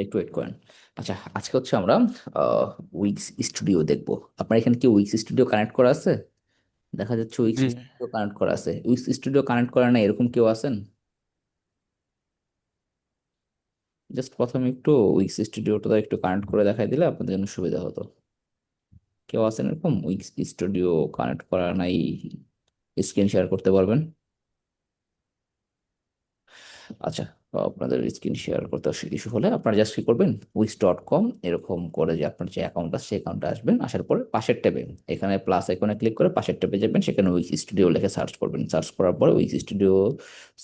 একটু ওয়েট করেন। আচ্ছা, আজকে হচ্ছে আমরা উইক্স স্টুডিও দেখবো। আপনার এখানে কি উইক্স স্টুডিও কানেক্ট করা আছে? দেখা যাচ্ছে উইক্স জি। স্টুডিও কানেক্ট করা আছে। উইক্স স্টুডিও কানেক্ট করা না এরকম কেউ আছেন? জাস্ট প্রথমে একটু উইক্স স্টুডিওটা একটু কানেক্ট করে দেখাই দিলে আপনাদের জন্য সুবিধা হতো। কেউ আছেন এরকম উইক্স স্টুডিও কানেক্ট করা নাই? স্ক্রিন শেয়ার করতে পারবেন? আচ্ছা, তো আপনাদের স্ক্রিন শেয়ার করতে ইস্যু হলে আপনারা জাস্ট কি করবেন, উইক্স.com এরকম করে যে আপনার যে অ্যাকাউন্ট আছে সেই অ্যাকাউন্টে আসবেন। আসার পরে পাশের ট্যাবে এখানে প্লাস আইকনে ক্লিক করে পাশের ট্যাবে যাবেন, সেখানে উইক্স স্টুডিও লিখে সার্চ করবেন। সার্চ করার পরে উইক্স স্টুডিও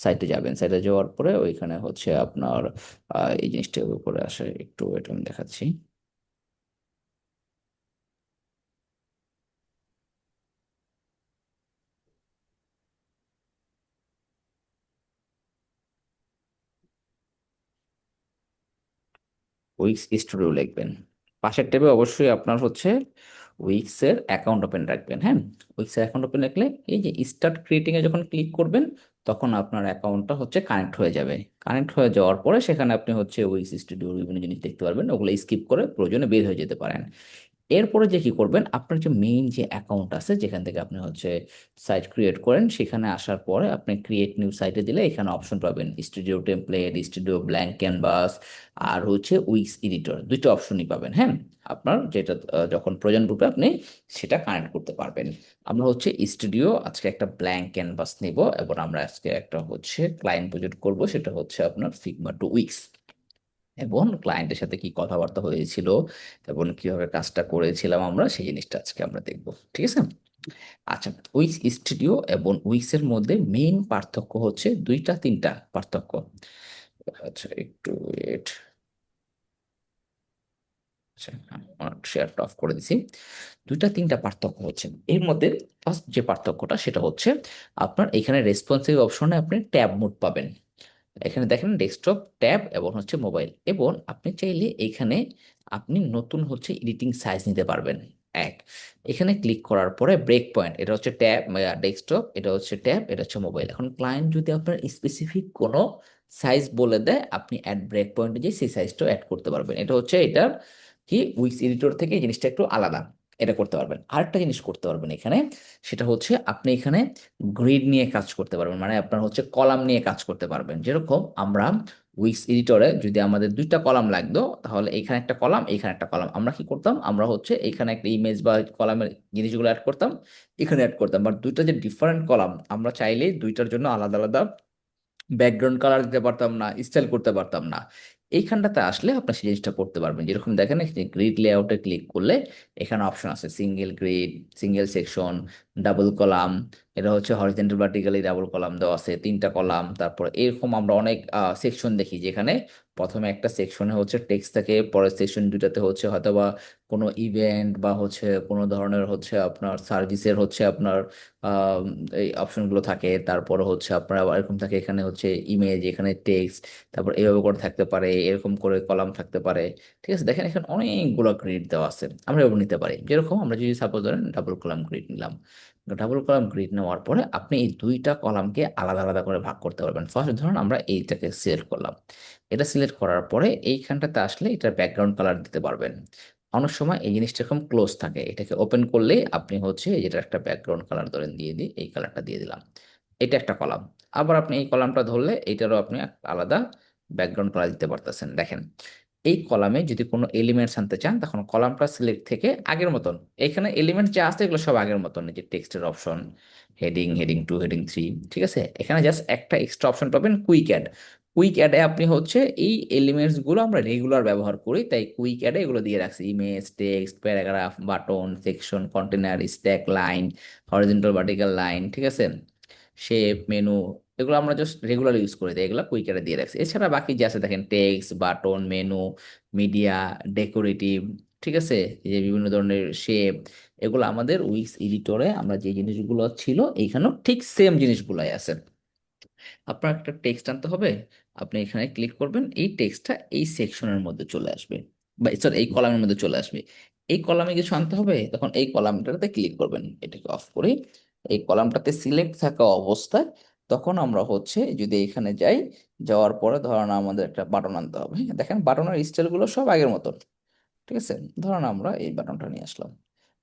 সাইটে যাবেন। সাইটে যাওয়ার পরে ওইখানে হচ্ছে আপনার এই জিনিসটা করে আসে, একটু এটা আমি দেখাচ্ছি। উইক্স স্টুডিও লিখবেন। পাশের ট্যাবে অবশ্যই আপনার হচ্ছে উইক্সের অ্যাকাউন্ট ওপেন রাখবেন। হ্যাঁ, উইক্সের অ্যাকাউন্ট ওপেন রাখলে এই যে স্টার্ট ক্রিয়েটিং এ যখন ক্লিক করবেন তখন আপনার অ্যাকাউন্টটা হচ্ছে কানেক্ট হয়ে যাবে। কানেক্ট হয়ে যাওয়ার পরে সেখানে আপনি হচ্ছে উইক্স স্টুডিওর বিভিন্ন জিনিস দেখতে পারবেন, ওগুলো স্কিপ করে প্রয়োজনে বের হয়ে যেতে পারেন। এরপরে যে কি করবেন, আপনার যে মেইন যে অ্যাকাউন্ট আছে যেখান থেকে আপনি হচ্ছে সাইট ক্রিয়েট করেন, সেখানে আসার পরে আপনি ক্রিয়েট নিউ সাইটে দিলে এখানে অপশন পাবেন studio template, studio blank canvas, আর হচ্ছে উইক্স এডিটর, দুইটা অপশনই পাবেন। হ্যাঁ, আপনার যেটা যখন প্রয়োজন পড়বে আপনি সেটা কানেক্ট করতে পারবেন। আমরা হচ্ছে স্টুডিও আজকে একটা ব্ল্যাঙ্ক ক্যানভাস নিব এবং আমরা আজকে একটা হচ্ছে ক্লায়েন্ট প্রজেক্ট করব, সেটা হচ্ছে আপনার ফিগমা টু উইক্স। এবং ক্লায়েন্টের সাথে কি কথাবার্তা হয়েছিল এবং কিভাবে কাজটা করেছিলাম আমরা, সেই জিনিসটা আজকে আমরা দেখব। ঠিক আছে? আচ্ছা, উইক্স স্টুডিও এবং উইক্স এর মধ্যে মেইন পার্থক্য হচ্ছে দুইটা তিনটা পার্থক্য। আচ্ছা, একটু ওয়েট। আচ্ছা, আমার শেয়ারটা অফ করে দিছি। দুইটা তিনটা পার্থক্য হচ্ছে এর মধ্যে। ফার্স্ট যে পার্থক্যটা সেটা হচ্ছে আপনার এখানে রেসপন্সিভ অপশনে আপনি ট্যাব মোড পাবেন। এখানে দেখেন ডেস্কটপ, ট্যাব এবং হচ্ছে মোবাইল। এবং আপনি চাইলে এখানে আপনি নতুন হচ্ছে এডিটিং সাইজ নিতে পারবেন। এক, এখানে ক্লিক করার পরে ব্রেক পয়েন্ট, এটা হচ্ছে ট্যাব ডেস্কটপ, এটা হচ্ছে ট্যাব, এটা হচ্ছে মোবাইল। এখন ক্লায়েন্ট যদি আপনার স্পেসিফিক কোনো সাইজ বলে দেয়, আপনি অ্যাড ব্রেক পয়েন্টে যে সেই সাইজটাও অ্যাড করতে পারবেন। এটা হচ্ছে এটার কি উইক্স এডিটর থেকে এই জিনিসটা একটু আলাদা। এটা করতে পারবেন। আরেকটা জিনিস করতে পারবেন এখানে, সেটা হচ্ছে আপনি এখানে গ্রিড নিয়ে কাজ করতে পারবেন, মানে আপনার হচ্ছে কলাম নিয়ে কাজ করতে পারবেন। যেরকম আমরা উইক্স এডিটরে যদি আমাদের দুইটা কলাম লাগতো, তাহলে এখানে একটা কলাম, এখানে একটা কলাম, আমরা কি করতাম, আমরা হচ্ছে এখানে একটা ইমেজ বা কলামের জিনিসগুলো অ্যাড করতাম, এখানে অ্যাড করতাম। বাট দুইটা যে ডিফারেন্ট কলাম, আমরা চাইলেই দুইটার জন্য আলাদা আলাদা ব্যাকগ্রাউন্ড কালার দিতে পারতাম না, স্টাইল করতে পারতাম না। এইখানটাতে আসলে আপনি সেই জিনিসটা করতে পারবেন। যেরকম দেখেন এখানে গ্রিড লেআউটে ক্লিক করলে এখানে অপশন আছে single grid, single section, double column. এটা হচ্ছে হরিজন্টাল ভার্টিক্যালি ডাবল কলাম দেওয়া আছে, তিনটা কলাম। তারপর এরকম আমরা অনেক সেকশন দেখি, যেখানে প্রথমে একটা সেকশনে হচ্ছে টেক্সট থাকে, পরের সেকশন দুটাতে হচ্ছে হয়তোবা কোনো ইভেন্ট বা হচ্ছে কোনো ধরনের হচ্ছে আপনার সার্ভিসের হচ্ছে আপনার আহ, এই অপশনগুলো থাকে। তারপরে হচ্ছে আপনার আবার এরকম থাকে, এখানে হচ্ছে ইমেজ, এখানে টেক্সট, তারপর এভাবে করে থাকতে পারে, এরকম করে কলাম থাকতে পারে। ঠিক আছে, দেখেন এখানে অনেকগুলো গ্রিড দেওয়া আছে, আমরা এভাবে নিতে পারি। যেরকম আমরা যদি সাপোজ ধরেন ডাবল কলাম গ্রিড নিলাম, ডাবল কলাম গ্রিড নেওয়ার পরে আপনি এই দুইটা কলামকে আলাদা আলাদা করে ভাগ করতে পারবেন। ফার্স্ট ধরুন আমরা এইটাকে সিলেক্ট করলাম, এটা সিলেক্ট করার পরে এইখানটাতে আসলে এটা ব্যাকগ্রাউন্ড কালার দিতে পারবেন। অনেক সময় এই জিনিসটা এরকম ক্লোজ থাকে, এটাকে ওপেন করলে আপনি হচ্ছে এটা একটা ব্যাকগ্রাউন্ড কালার ধরেন দিয়ে দিই, এই কালারটা দিয়ে দিলাম। এটা একটা কলাম। আবার আপনি এই কলামটা ধরলে এইটারও আপনি একটা আলাদা ব্যাকগ্রাউন্ড কালার দিতে পারতেছেন। দেখেন এই কলামে যদি কোনো এলিমেন্টস আনতে চান, তখন কলামটা সিলেক্ট থেকে আগের মতন, এখানে এলিমেন্ট যা আছে এগুলো সব আগের মতন, এই যে টেক্সটের option, heading, heading two, heading three. ঠিক আছে, এখানে জাস্ট একটা এক্সট্রা অপশন পাবেন, কুইক অ্যাড। কুইক অ্যাডে আপনি হচ্ছে এই এলিমেন্টস গুলো আমরা রেগুলার ব্যবহার করি, তাই কুইক অ্যাডে এগুলো দিয়ে রাখছি, image, text, paragraph, button, section, container, stack, line, horizontal vertical line. ঠিক আছে, শেপ, মেনু, এগুলো আমরা জাস্ট রেগুলার ইউজ করে দিই, এগুলো কুইক অ্যাডে দিয়ে রাখছি। এছাড়া বাকি যে আছে দেখেন text, button, menu, media, decorative. ঠিক আছে, এই যে বিভিন্ন ধরনের শেপ, এগুলো আমাদের উইক্স এডিটরে আমরা যে জিনিসগুলো ছিল এইখানেও ঠিক সেম জিনিসগুলাই আছে। আপনার একটা টেক্সট আনতে হবে, আপনি এখানে ক্লিক করবেন, এই টেক্সটটা এই সেকশনের মধ্যে চলে আসবে, বা সরি এই কলামের মধ্যে চলে আসবে। এই কলামে কিছু আনতে হবে, তখন এই কলামটাতে ক্লিক করবেন, এটাকে অফ করে এই কলামটাতে সিলেক্ট থাকা অবস্থায় তখন আমরা হচ্ছে যদি এখানে যাই, যাওয়ার পরে ধরেন আমাদের একটা বাটন আনতে হবে। হ্যাঁ, দেখেন বাটনের স্টাইলগুলো সব আগের মতো। ঠিক আছে, ধরুন আমরা এই বাটনটা নিয়ে আসলাম,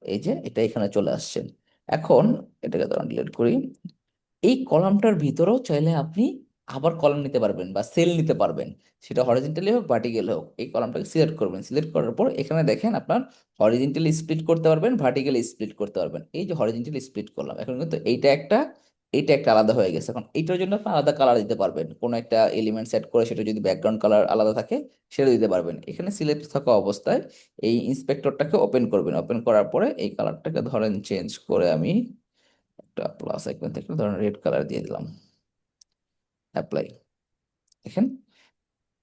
এই যে এটা এখানে চলে আসছে। এখন এটাকে ধরুন ডিলিট করি। এই কলামটার ভিতরেও চাইলে আপনি আবার কলাম নিতে পারবেন বা সেল নিতে পারবেন, সেটা হরিজন্টালি হোক ভার্টিক্যালি হোক। এই কলামটাকে সিলেক্ট করবেন, সিলেক্ট করার পর এখানে দেখেন আপনার হরিজন্টালি স্প্লিট করতে পারবেন, ভার্টিক্যালি স্প্লিট করতে পারবেন। এই যে হরিজন্টালি স্প্লিট করলাম, এখন কিন্তু এইটা একটা আলাদা হয়ে গেছে। এখন এইটার জন্য আপনি আলাদা কালার দিতে পারবেন, কোনো একটা এলিমেন্ট সেট করে সেটা যদি ব্যাকগ্রাউন্ড কালার আলাদা থাকে সেটা দিতে পারবেন। এখানে সিলেক্ট থাকা অবস্থায় এই ইন্সপেক্টরটাকে ওপেন করবেন, ওপেন করার পরে এই কালারটাকে ধরেন চেঞ্জ করে আমি একটা প্লাস আইকন থেকে ধরেন রেড কালার দিয়ে দিলাম, অ্যাপ্লাই। দেখেন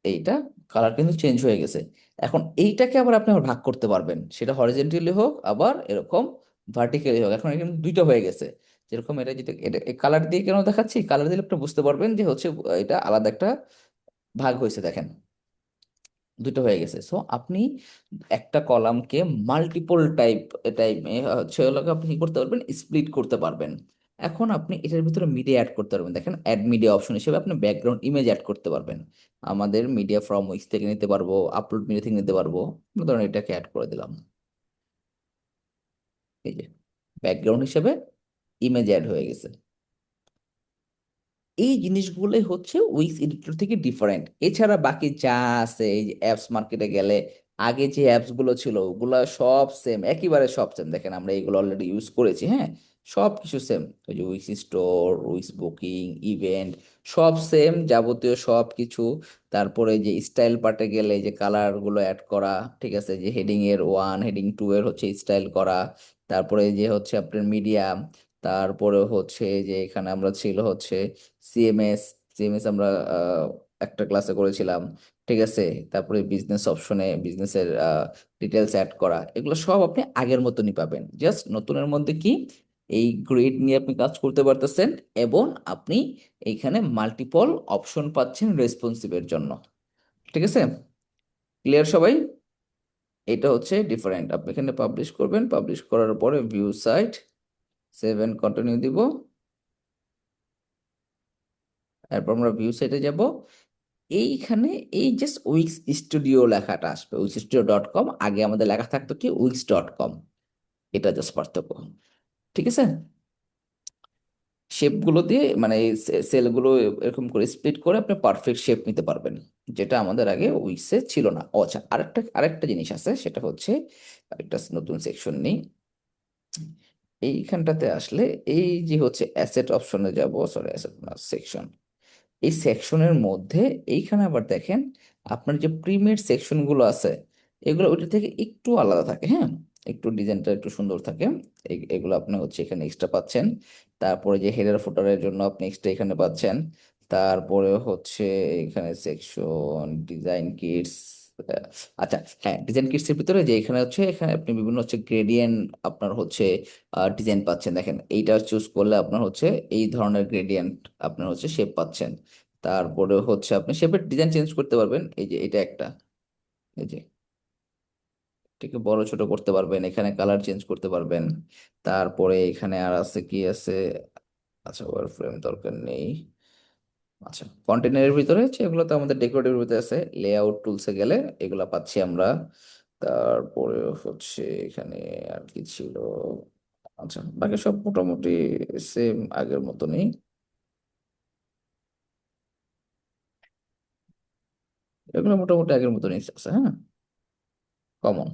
এইটা কালার কিন্তু চেঞ্জ হয়ে গেছে। এখন এইটাকে আবার ভাগ করতে পারবেন, সেটা হরিজন্টালি হোক আবার এরকম ভার্টিক্যালি হোক। এখন এখানে দুইটা হয়ে গেছে। যেরকম এটা যেটা এটা কালার দিয়ে কেন দেখাচ্ছি, কালার দিলে আপনি বুঝতে পারবেন যে হচ্ছে এটা আলাদা একটা ভাগ হয়েছে। দেখেন দুটো হয়ে গেছে। সো আপনি একটা কলামকে মাল্টিপল টাইপ হচ্ছে হলো গিয়ে আপনি কি করতে পারবেন, স্প্লিট করতে পারবেন। এখন আপনি এটার ভিতরে মিডিয়া অ্যাড করতে পারবেন। দেখেন অ্যাড মিডিয়া অপশন হিসেবে আপনি ব্যাকগ্রাউন্ড ইমেজ অ্যাড করতে পারবেন। আমাদের মিডিয়া ফ্রম উইক্স থেকে নিতে পারবো, আপলোড মিডিয়া থেকে নিতে পারবো। ধরুন এটাকে অ্যাড করে দিলাম, এই যে ব্যাকগ্রাউন্ড হিসেবে ইমেজ অ্যাড হয়ে গেছে। এই জিনিসগুলোই হচ্ছে উইক্স এডিটর থেকে ডিফারেন্ট। এছাড়া বাকি যা আছে, এই যে অ্যাপস মার্কেটে গেলে আগে যে অ্যাপস গুলো ছিল ওগুলা সব সেম, একেবারে সব সেম। দেখেন আমরা এইগুলো অলরেডি ইউজ করেছি, হ্যাঁ, সব কিছু সেম। ওই যে weeks store, weeks booking, event, সব সেম যাবতীয় সব কিছু। তারপরে যে স্টাইল পার্টে গেলে যে কালার গুলো অ্যাড করা, ঠিক আছে, যে হেডিং এর 1 হেডিং 2 এর হচ্ছে স্টাইল করা। তারপরে যে হচ্ছে আপনার মিডিয়া, তারপরে হচ্ছে যে এখানে আমরা ছিল হচ্ছে সিএমএস। সিএমএস আমরা একটা ক্লাসে করেছিলাম, ঠিক আছে। তারপরে বিজনেস অপশনে বিজনেসের ডিটেলস অ্যাড করা, এগুলো সব আপনি আগের মতনই পাবেন। জাস্ট নতুনের মধ্যে কি এই গ্রেড নিয়ে আপনি কাজ করতে পারতেছেন, এবং আপনি এইখানে মাল্টিপল অপশন পাচ্ছেন রেসপন্সিভের জন্য। ঠিক আছে, ক্লিয়ার সবাই? এটা হচ্ছে ডিফারেন্ট। আপনি এখানে পাবলিশ করবেন, পাবলিশ করার পরে view site, save and continue দিব। তারপর আমরা ভিউ সাইটে যাব। এইখানে এই জাস্ট উইক্স স্টুডিও লেখাটা আসবে, uixstudio.com। আগে আমাদের লেখা থাকতো কি wix.com। এটা জাস্ট পার্থক্য। ঠিক আছে, শেপগুলো দিয়ে মানে সেলগুলো এরকম করে স্প্লিট করে আপনি পারফেক্ট শেপ নিতে পারবেন, যেটা আমাদের আগে উইক্সে ছিল না। ও আচ্ছা, আরেকটা জিনিস আছে, সেটা হচ্ছে একটা নতুন সেকশন নেই। এইখানটাতে আসলে এই যে হচ্ছে অ্যাসেট অপশনে যাব, সরি অ্যাসেট না, সেকশন। এই সেকশনের মধ্যে এইখানে আবার দেখেন আপনার যে প্রিমিয়ার সেকশনগুলো আছে এগুলো ওইটা থেকে একটু আলাদা থাকে, হ্যাঁ, একটু ডিজাইনটা একটু সুন্দর থাকে। এগুলো আপনি হচ্ছে এখানে এক্সট্রা পাচ্ছেন। তারপরে যে হেডার ফুটারের জন্য আপনি এক্সট্রা এখানে পাচ্ছেন। তারপরে হচ্ছে এখানে সেকশন ডিজাইন কিটস। আচ্ছা, হ্যাঁ, ডিজাইন কিটস এর ভিতরে যে এখানে হচ্ছে এখানে আপনি বিভিন্ন হচ্ছে গ্রেডিয়েন্ট আপনার হচ্ছে ডিজাইন পাচ্ছেন। দেখেন এইটা চুজ করলে আপনার হচ্ছে এই ধরনের গ্রেডিয়েন্ট আপনার হচ্ছে শেপ পাচ্ছেন। তারপরে হচ্ছে আপনি শেপের ডিজাইন চেঞ্জ করতে পারবেন, এই যে এটা একটা, এই যে এটাকে বড় ছোট করতে পারবেন, এখানে কালার চেঞ্জ করতে পারবেন। তারপরে এখানে আর আছে কি আছে, আচ্ছা ওয়ার ফ্রেম দরকার নেই। আচ্ছা, কন্টেনারের ভিতরে হচ্ছে এগুলো তো আমাদের ডেকোরেটিভ ভিতরে আছে, লেআউট টুলসে গেলে এগুলা পাচ্ছি আমরা। তারপরে হচ্ছে এখানে আর কি ছিল, আচ্ছা বাকি সব মোটামুটি সেম আগের মতনই। এগুলো মোটামুটি আগের মতনই আছে, হ্যাঁ, কমন।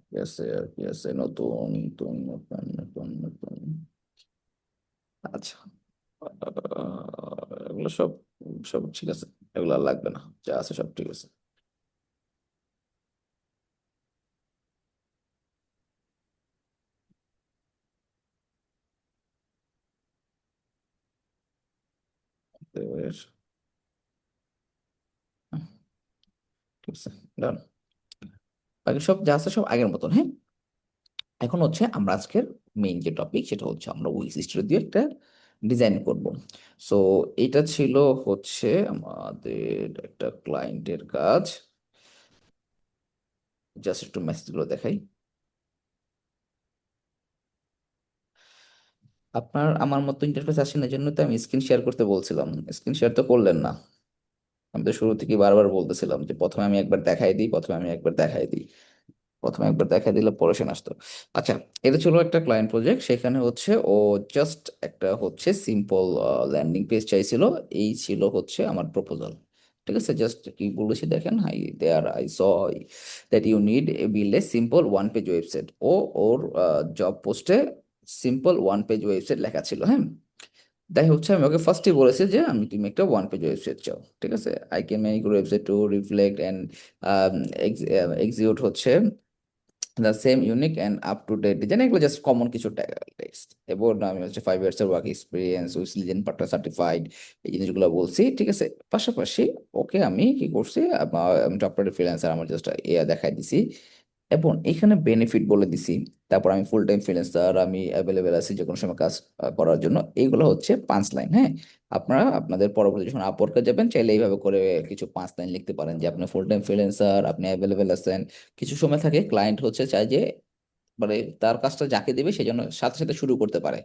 কি আছে আর কি আছে, নতুন নতুন নতুন নতুন নতুন। আচ্ছা, এগুলো সব সব ঠিক আছে, এগুলো আর লাগবে না, যা আছে সব ঠিক আছে। এবার, ঠিক আছে, ডান। বাকি সব যা আছে সব আগের মতন, হ্যাঁ। এখন হচ্ছে আমরা আজকের মেইন যে টপিক সেটা হচ্ছে আমরা উইক্স স্টুডিও দিয়ে একটা ডিজাইন করব। সো এটা ছিল হচ্ছে আমাদের একটা ক্লায়েন্টের কাজ। জাস্ট একটু মেসেজগুলো দেখাই। আপনার আমার মতো ইন্টারফেস আসেন, এই জন্য তো আমি স্ক্রিন শেয়ার করতে বলছিলাম, স্ক্রিন শেয়ার তো করলেন না। আমি তো শুরু থেকে বারবার বলতেছিলাম যে প্রথমে আমি একবার দেখাই দিই, প্রথমে আমি একবার দেখাই দিই, প্রথমে একবার দেখা দিলে পরে সে আসতো। আচ্ছা, এটা ছিল একটা ক্লায়েন্ট প্রজেক্ট, সেখানে হচ্ছে ও জাস্ট একটা হচ্ছে সিম্পল ল্যান্ডিং পেজ চাইছিল। এই ছিল হচ্ছে আমার প্রপোজাল। ঠিক আছে, জাস্ট কি বলেছি দেখেন, hi there I saw that you need a build a simple one page website. ও ওর জব পোস্টে সিম্পল ওয়ান পেজ ওয়েবসাইট লেখা ছিল, হ্যাঁ। তাই হচ্ছে আমি ওকে ফার্স্টই বলেছি যে তুমি একটা ওয়ান পেজ ওয়েবসাইট চাও, ঠিক আছে। I can make website to reflect and execute হচ্ছে the same unique and up to date design, এগুলো জাস্ট কমন কিছু টেক্সট। এবং আমি হচ্ছে 5 ইয়ার্স এর work experience with legend partner certified, এই জিনিসগুলো বলছি, ঠিক আছে। পাশাপাশি ওকে আমি কি করছি, আমি টপ ফ্রিল্যান্সার, আমার জাস্ট দেখাই দিছি, এবং এখানে বেনিফিট বলে দিছি। তারপর আমি ফুল টাইম ফ্রিল্যান্সার, আমি অ্যাভেলেবেল আছি যে কোনো সময় কাজ করার জন্য। এইগুলো হচ্ছে 5 লাইন, হ্যাঁ। আপনারা আপনাদের পরবর্তী যখন আপওয়ার্কে যাবেন, চাইলে এইভাবে করে কিছু 5 লাইন লিখতে পারেন যে আপনি ফুল টাইম ফ্রিল্যান্সার, আপনি অ্যাভেলেবেল আছেন। কিছু সময় থাকে ক্লায়েন্ট হচ্ছে চায় যে মানে তার কাজটা যাকে দেবে সেই জন্য সাথে সাথে শুরু করতে পারে।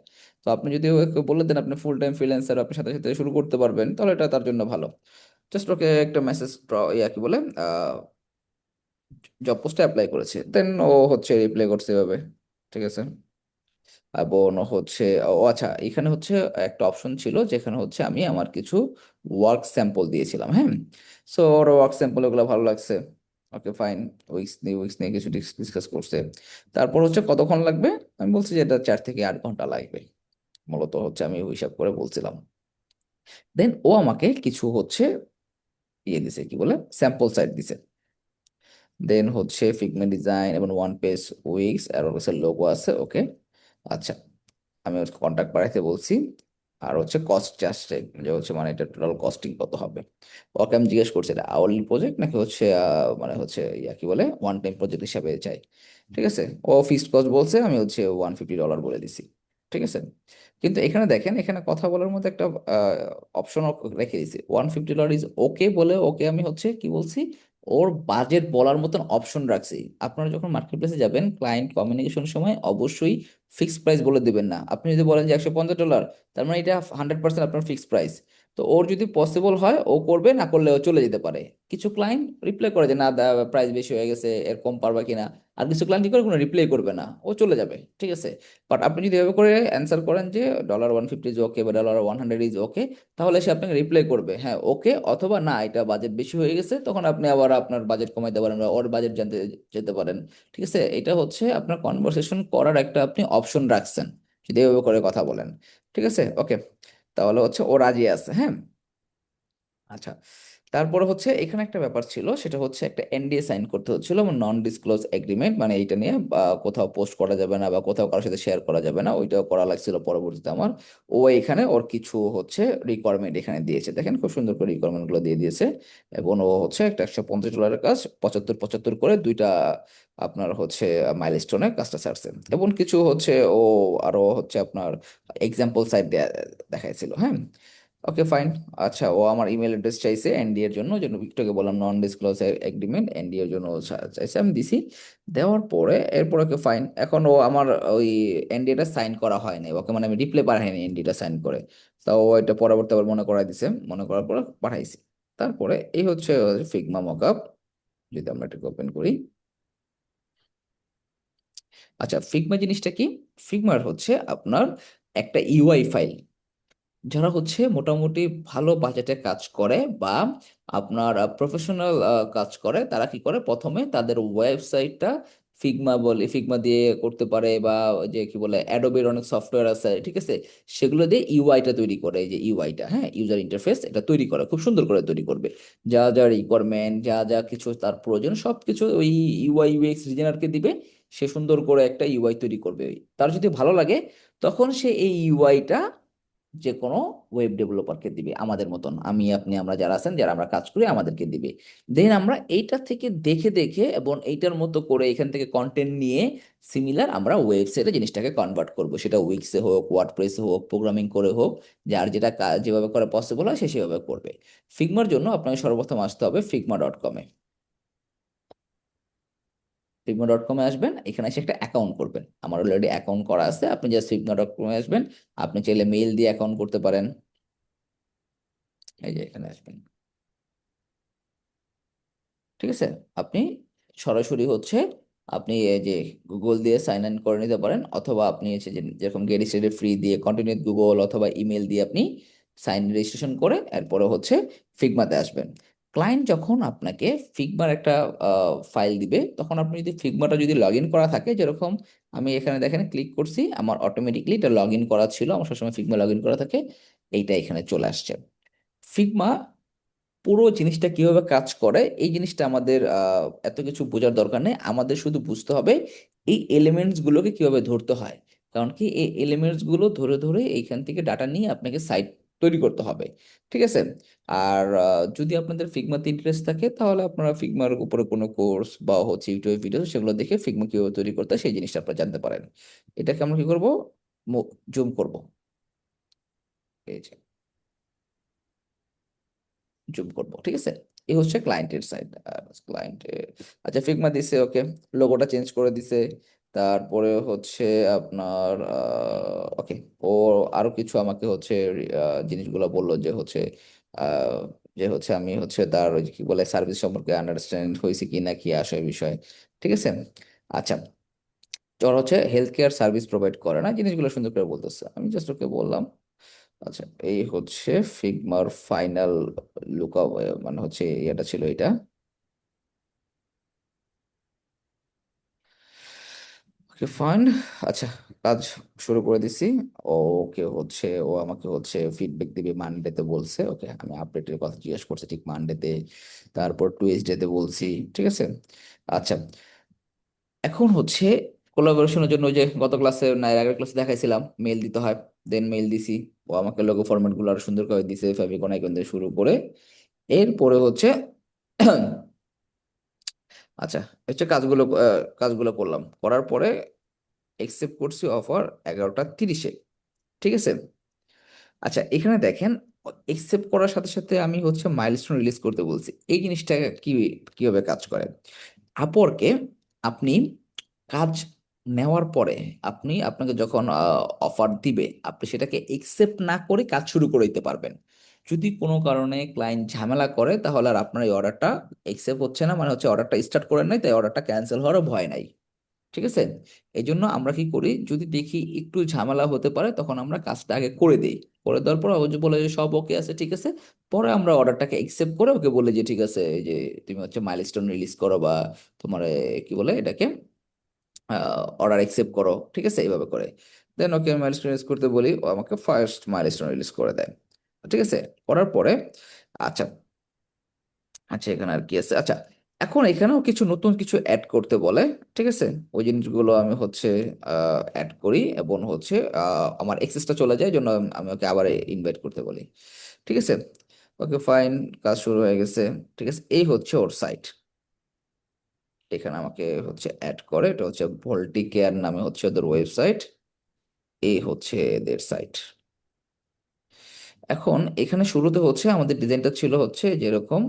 তো আপনি যদি ওকে বলে দেন আপনি ফুল টাইম ফ্রিল্যান্সার, আপনি সাথে সাথে শুরু করতে পারবেন, তাহলে এটা তার জন্য ভালো। জাস্ট ওকে একটা মেসেজ, কি বলে, জব পোস্টে অ্যাপ্লাই করেছে, দেন ও হচ্ছে রিপ্লাই করছে এভাবে, ঠিক আছে। এবং হচ্ছে, ও আচ্ছা, এখানে হচ্ছে একটা অপশন ছিল যেখানে হচ্ছে আমি আমার কিছু ওয়ার্ক স্যাম্পল দিয়েছিলাম, হ্যাঁ। সো ওর ওয়ার্ক স্যাম্পল ওগুলো ভালো লাগছে। ওকে ফাইন, উইক্স নিয়ে কিছু ডিসকাস করছে। তারপর হচ্ছে কতক্ষণ লাগবে, আমি বলছি যে এটা 4 থেকে 8 ঘন্টা লাগবে, মূলত হচ্ছে আমি হিসাব করে বলছিলাম। দেন ও আমাকে কিছু হচ্ছে দিছে, কি বলে, স্যাম্পল সাইট দিছে। দেন হচ্ছে ফিগমা ডিজাইন এবং ওয়ান পেজ উইক্স আর ওর কাছে লোগো আছে, ওকে। আচ্ছা, আমি হচ্ছে কন্ট্যাক্ট বাড়াইতে বলছি। আর হচ্ছে কস্ট চার্জটা, যে হচ্ছে মানে এটা টোটাল কস্টিং কত হবে। ওকে আমি জিজ্ঞেস করছি এটা আওয়ারলি প্রজেক্ট নাকি হচ্ছে মানে হচ্ছে কি বলে ওয়ান টাইম প্রজেক্ট হিসাবে চাই। ঠিক আছে, ও ফিক্সড কস্ট বলছে, আমি হচ্ছে $150 বলে দিছি। ঠিক আছে, কিন্তু এখানে দেখেন, এখানে কথা বলার মধ্যে একটা অপশন রেখে দিছি, $150 ইজ ওকে বলে ওকে আমি হচ্ছে কি বলছি, ওর বাজেট বলার মতন অপশন রাখছি। আপনারা যখন মার্কেট প্লেসে যাবেন ক্লায়েন্ট কমিউনিকেশনের সময় অবশ্যই ফিক্সড প্রাইস বলে দিবেন না। আপনি যদি বলেন যে $150, তার মানে এটা 100% আপনার ফিক্সড প্রাইস। তো ওর যদি পসিবল হয় ও করবে, না করলে ও চলে যেতে পারে। কিছু ক্লায়েন্ট রিপ্লাই করে যে না, প্রাইস বেশি হয়ে গেছে, এর কম পারবা কিনা। আর কিছু ক্লায়েন্ট কি করে, কোনো রিপ্লাই করবে না, ও চলে যাবে, ঠিক আছে। বাট আপনি যদি এভাবে করে অ্যান্সার করেন যে $150 ইজ ওকে বা $100 ইজ ওকে, তাহলে সে আপনাকে রিপ্লাই করবে হ্যাঁ ওকে, অথবা না এটা বাজেট বেশি হয়ে গেছে, তখন আপনি আবার আপনার বাজেট কমাইতে পারেন বা ওর বাজেট জানতে যেতে পারেন। ঠিক আছে, এটা হচ্ছে আপনার কনভারসেশন করার একটা আপনি অপশন রাখছেন, যদি এভাবে করে কথা বলেন। ঠিক আছে, ওকে। তাহলে হচ্ছে ও রাজি আছে, হ্যাঁ। আচ্ছা, তারপরে হচ্ছে এখানে একটা ব্যাপার ছিল, সেটা হচ্ছে একটা এনডিএ সাইন করতে হচ্ছিল, নন ডিসক্লোজ এগ্রিমেন্ট, মানে এইটা নিয়ে কোথাও পোস্ট করা যাবে না বা কোথাও কারোর সাথে শেয়ার করা যাবে না, ওইটাও করা লাগছিল পরবর্তীতে আমার। ও এখানে ওর কিছু হচ্ছে রিকোয়ারমেন্ট এখানে দিয়েছে, দেখেন খুব সুন্দর করে রিকোয়ারমেন্ট গুলো দিয়ে দিয়েছে। এবং ও হচ্ছে একটা $150 কাজ 75 75 করে দুইটা আপনার হচ্ছে মাইলস্টোনে কাজটা ছাড়ছে। এবং কিছু হচ্ছে ও আরো হচ্ছে আপনার এক্সাম্পল সাইট দেখাইছিল, হ্যাঁ। Okay fine. আচ্ছা, ও আমার ইমেল অ্যাড্রেস চাইছে এনডি এর জন্য, যেন একটুকে বললাম নন ডিসক্লোজ এগ্রিমেন্ট, এনডি এর জন্য ও চাইছে, আমি দিছি। দেওয়ার পরে এরপর ওকে ফাইন, এখন ও আমার ওই এনডিএটা সাইন করা হয় নাই, ওকে মানে আমি রিপ্লাই পাঠাইনি এনডিটা সাইন করে। তা ও এটা পরবর্তী আবার মনে করাই দিছে, মনে করার পরে পাঠাইছি। তারপরে এই হচ্ছে ফিগমা মকআপ, যদি আমরা এটাকে ওপেন করি। আচ্ছা, ফিগমা জিনিসটা কি, ফিগমার হচ্ছে আপনার একটা ইউআই ফাইল। যারা হচ্ছে মোটামুটি ভালো বাজেটে কাজ করে বা আপনার প্রফেশনাল কাজ করে, তারা কি করে, প্রথমে তাদের ওয়েবসাইটটা ফিগমা দিয়ে করতে পারে, বা ওই যে কি বলে অ্যাডোবের অনেক সফটওয়্যার আছে, ঠিক আছে, সেগুলো দিয়ে ইউআইটা তৈরি করে, এই যে ইউআইটা, হ্যাঁ, ইউজার ইন্টারফেস এটা তৈরি করে, খুব সুন্দর করে তৈরি করবে। যা যা রিকোয়ারমেন্ট, যা যা কিছু তার প্রয়োজন সব কিছু ওই ইউআই ইউএক্স ডিজাইনারকে দিবে। সে সুন্দর করে একটা ইউআই তৈরি করবে। তার যদি ভালো লাগে, তখন সে এই ইউআইটা যে কোনো ওয়েব ডেভেলপারকে দিবে, আমাদের মতন, আমি আপনি আমরা যারা আছেন, যারা আমরা কাজ করি, আমাদেরকে দিবে। দেন আমরা এইটা থেকে দেখে দেখে এবং এইটার মতো করে এখান থেকে কন্টেন্ট নিয়ে সিমিলার আমরা ওয়েবসাইটে জিনিসটাকে কনভার্ট করব, সেটা উইক্সে হোক, ওয়ার্ডপ্রেসে হোক, প্রোগ্রামিং করে হোক, যার যেটা কাজ যেভাবে করা পসিবল হয় সে সেভাবে করবে। ফিগমার জন্য আপনাকে সর্বপ্রথম আসতে হবে figma.com-এ। figma.com-এ আসবেন, এখানে এসে একটা অ্যাকাউন্ট করবেন। আমার অলরেডি অ্যাকাউন্ট করা আছে, আপনি জাস্ট figma.com-এ আসবেন। আপনি চাইলে মেইল দিয়ে অ্যাকাউন্ট করতে পারেন। এই যে এখানে আসবেন, ঠিক আছে। আপনি সরাসরি হচ্ছে আপনি এই যে গুগল দিয়ে সাইন ইন করে নিতে পারেন, অথবা আপনি হচ্ছে যেরকম গেট স্টার্টেড ফ্রি দিয়ে কন্টিনিউ গুগল অথবা ইমেল দিয়ে আপনি সাইন রেজিস্ট্রেশন করে এরপরে হচ্ছে ফিগমাতে আসবেন। ক্লায়েন্ট যখন আপনাকে ফিগমার একটা ফাইল দিবে, তখন আপনি যদি ফিগমাটা যদি লগ ইন করা থাকে, যেরকম আমি এখানে দেখেন ক্লিক করছি, আমার অটোমেটিকলি এটা লগ ইন করা ছিল, আমার সবসময় ফিগমা লগ ইন করা থাকে, এইটা এখানে চলে আসছে। ফিগমা পুরো জিনিসটা কিভাবে কাজ করে এই জিনিসটা আমাদের এত কিছু বোঝার দরকার নেই, আমাদের শুধু বুঝতে হবে এই এলিমেন্টস গুলোকে কিভাবে ধরতে হয়। কারণ কি এই এলিমেন্টস গুলো ধরে ধরে এইখান থেকে ডাটা নিয়ে আপনাকে সাইট তৈরি করতে হবে, ঠিক আছে। আর যদি আপনাদের ফিগমাতে ইন্টারেস্ট থাকে, তাহলে আপনারা ফিগমার উপরে কোনো কোর্স বা হচ্ছে ইউটিউব ভিডিও, সেগুলো দেখে ফিগমা কিভাবে তৈরি করতে হয় সেই জিনিসটা আপনারা জানতে পারেন। এটাকে আমরা কি করব, জুম করব, এই যে জুম করব, ঠিক আছে। এই হচ্ছে ক্লায়েন্টের সাইড, ক্লায়েন্ট। আচ্ছা ফিগমা দিছে, ওকে, লোগোটা চেঞ্জ করে দিছে। তারপরে হচ্ছে আপনার ওকে, ও আরো কিছু আমাকে হচ্ছে জিনিসগুলো বললো, যে হচ্ছে আহ, যে হচ্ছে আমি হচ্ছে তার ওই যে কি বলে সার্ভিস সম্পর্কে আন্ডারস্ট্যান্ড হয়েছে কি না, কি আসে বিষয়, ঠিক আছে। আচ্ছা, তোর হচ্ছে হেলথ কেয়ার সার্ভিস প্রোভাইড করে না, জিনিসগুলো সুন্দর করে বলতেছে, আমি জাস্ট ওকে বললাম। আচ্ছা, এই হচ্ছে ফিগমার ফাইনাল লুক, মানে হচ্ছে এটা ছিল এটা। Okay fine. আচ্ছা, কাজ শুরু করে দিছি। ওকে হচ্ছে ও আমাকে হচ্ছে ফিডব্যাক দিবে মানডেতে বলছে, ওকে আমি আপডেটের কথা জিজ্ঞেস করছি ঠিক মানডেতে, তারপর টুইসডেতে বলছি, ঠিক আছে। আচ্ছা, এখন হচ্ছে কোলাবোরেশনের জন্য ওই যে গত ক্লাসে না এর আগের ক্লাসে দেখাইছিলাম মেল দিতে হয়, দেন মেল দিছি। ও আমাকে লোগো ফরম্যাট গুলো আরো সুন্দর করে দিছে, ফেভিকন আইকন দিয়ে শুরু করে। এরপরে হচ্ছে আচ্ছা, হচ্ছে কাজগুলো করলাম, করার পরে একসেপ্ট করছি অফার 11টা 30-এ, ঠিক আছে। আচ্ছা, এখানে দেখেন, একসেপ্ট করার সাথে সাথে আমি হচ্ছে মাইলস্টোন রিলিজ করতে বলছি। এই জিনিসটা কি কিভাবে কাজ করে, আপওয়ার্কে আপনি কাজ নেওয়ার পরে আপনাকে যখন অফার দিবে, আপনি সেটাকে একসেপ্ট না করে কাজ শুরু করে দিতে পারবেন। যদি কোনো কারণে ক্লায়েন্ট ঝামেলা করে, তাহলে আর আপনার এই অর্ডারটা একসেপ্ট হচ্ছে না, মানে হচ্ছে অর্ডারটা স্টার্ট করে নাই, তাই অর্ডারটা ক্যান্সেল হওয়ারও ভয় নাই, ঠিক আছে। এই জন্য আমরা কি করি, যদি দেখি একটু ঝামেলা হতে পারে, তখন আমরা কাজটা আগে করে দিই। করে দেওয়ার পর ও যে বলে যে সব ওকে আছে, ঠিক আছে, পরে আমরা অর্ডারটাকে একসেপ্ট করে ওকে বলে যে ঠিক আছে, এই যে তুমি হচ্ছে মাইলস্টোন রিলিজ করো, বা তোমার কি বলে এটাকে অর্ডার একসেপ্ট করো, ঠিক আছে, এইভাবে করে। দেন ওকে মাইলস্টোন রিলিজ করতে বলি, ও আমাকে ফার্স্ট মাইলস্টোন রিলিজ করে দেয়, ঠিক আছে। করার পরে আচ্ছা, আচ্ছা এখানে আর কি আছে, আচ্ছা এখন এখানেও কিছু নতুন কিছু অ্যাড করতে বলে, ঠিক আছে। ওই জিনিসগুলো আমি হচ্ছে অ্যাড করি, এবং হচ্ছে আমার এক্সেসটা চলে যায়, জন্য আমি ওকে আবার ইনভাইট করতে বলি, ঠিক আছে। ওকে ফাইন, কাজ শুরু হয়ে গেছে, ঠিক আছে। এই হচ্ছে ওর সাইট, এখানে আমাকে হচ্ছে অ্যাড করে, এটা হচ্ছে ভোল্টি কেয়ার নামে হচ্ছে ওদের ওয়েবসাইট, এই হচ্ছে এদের সাইট। এখন এখানে শুরুতে হচ্ছে আমাদের ডিজাইনটা ছিল হচ্ছে যেরকম,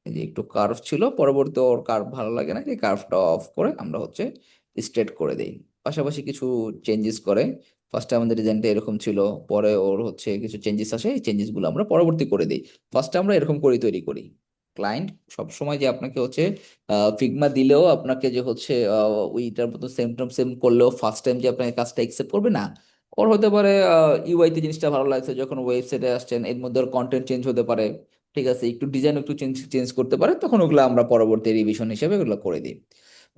এই যে একটু কার্ভ ছিল, পরবর্তী ওর কার্ভ ভালো লাগে না, এই কার্ভটা অফ করে আমরা হচ্ছে স্ট্রেট করে দেই। পাশাপাশি কিছু চেঞ্জেস করে, ফার্স্টে আমাদের ডিজাইনটা এরকম ছিল, পরে ওর হচ্ছে কিছু চেঞ্জেস আসে, এই চেঞ্জেসগুলো আমরা পরবর্তী করে দিই। ফার্স্টে আমরা এরকম করে তৈরি করি। ক্লায়েন্ট সবসময় যে আপনাকে হচ্ছে ফিগমা দিলেও আপনাকে যে হচ্ছে ওইটার মতো সেম টু সেম করলেও ফার্স্ট টাইম যে আপনাকে কাজটা একসেপ্ট করবে না। ওর হতে পারে ইউআই তে জিনিসটা ভালো লাগছে, যখন ওয়েবসাইটে আসছেন এর মধ্যে ওর কন্টেন্ট চেঞ্জ হতে পারে, ঠিক আছে, একটু ডিজাইন একটু চেঞ্জ চেঞ্জ করতে পারে, তখন ওগুলো আমরা পরবর্তী রিভিশন হিসেবে ওগুলো করে দিই।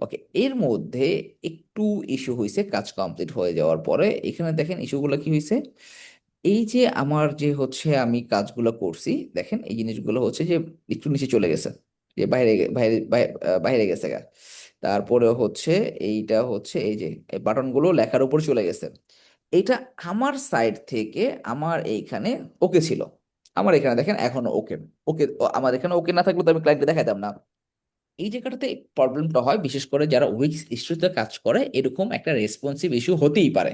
ওকে, এর মধ্যে একটু ইস্যু হয়েছে কাজ কমপ্লিট হয়ে যাওয়ার পরে। এখানে দেখেন ইস্যুগুলো কি হয়েছে, এই যে আমার যে হচ্ছে আমি কাজগুলো করছি, দেখেন এই জিনিসগুলো হচ্ছে যে একটু নিচে চলে গেছে, যে বাইরে বাইরে বাইরে গেছে গা। তারপরে হচ্ছে এইটা হচ্ছে এই যে এই বাটনগুলো লেখার উপর চলে গেছে। এটা আমার সাইড থেকে আমার এইখানে ওকে ছিল, আমার এখানে দেখেন এখনো ওকে। ওকে, আমার এখানে ওকে না থাকলে তো আমি ক্লায়েন্টকে দেখাতাম না। এই জায়গাটাতে প্রবলেমটা হয় বিশেষ করে যারা উইক্স ইস্যুতে কাজ করে, এরকম একটা রেসপন্সিভ ইস্যু হতেই পারে।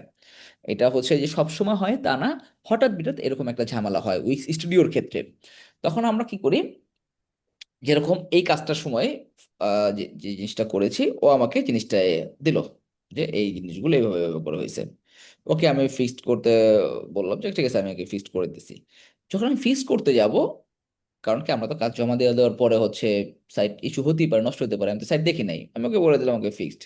এটা হচ্ছে যে সব সময় হয় তা না, হঠাৎ বিঠাৎ এরকম একটা ঝামেলা হয় উইক্স স্টুডিওর ক্ষেত্রে। তখন আমরা কি করি, যেরকম এই কাজটার সময় যে যে জিনিসটা করেছি, ও আমাকে জিনিসটা দিল, যে এই জিনিসগুলো এইভাবে এইভাবে করে হয়েছে। ওকে, আমি ফিক্সড করতে বললাম যে ঠিক আছে, আমি ওকে ফিক্সড করে দিছি। যখন আমি ফিক্সড করতে যাব, কারণ কি আমরা তো কাজ জমা দেওয়া দেওয়ার পরে হচ্ছে সাইট ইস্যু হতেই পারে, নষ্ট হতে পারে, আমি তো সাইট দেখি নাই, আমি ওকে বলে দিলাম ওকে ফিক্সড।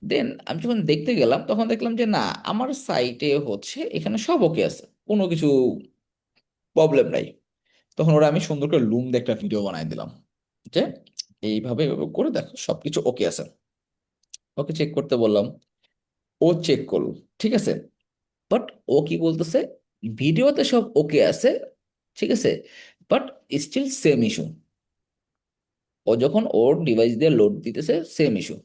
দেন আমি যখন দেখতে গেলাম তখন দেখলাম যে না, আমার সাইটে হচ্ছে এখানে সব ওকে আছে, কোনো কিছু প্রবলেম নাই। তখন ওরা আমি সুন্দর করে লুম দিয়ে একটা ভিডিও বানাই দিলাম, যে এইভাবে এইভাবে করে দেখো সবকিছু ওকে আছে। ওকে চেক করতে বললাম, ও চেক করলো, ঠিক আছে। বাট ও কি বলতেছে, ভিডিওতে সব ওকে আছে, ঠিক আছে, বাট স্টিল সেম ইস্যু। ও যখন ওর ডিভাইস দিয়ে লোড দিতেছে, সেম ইস্যু।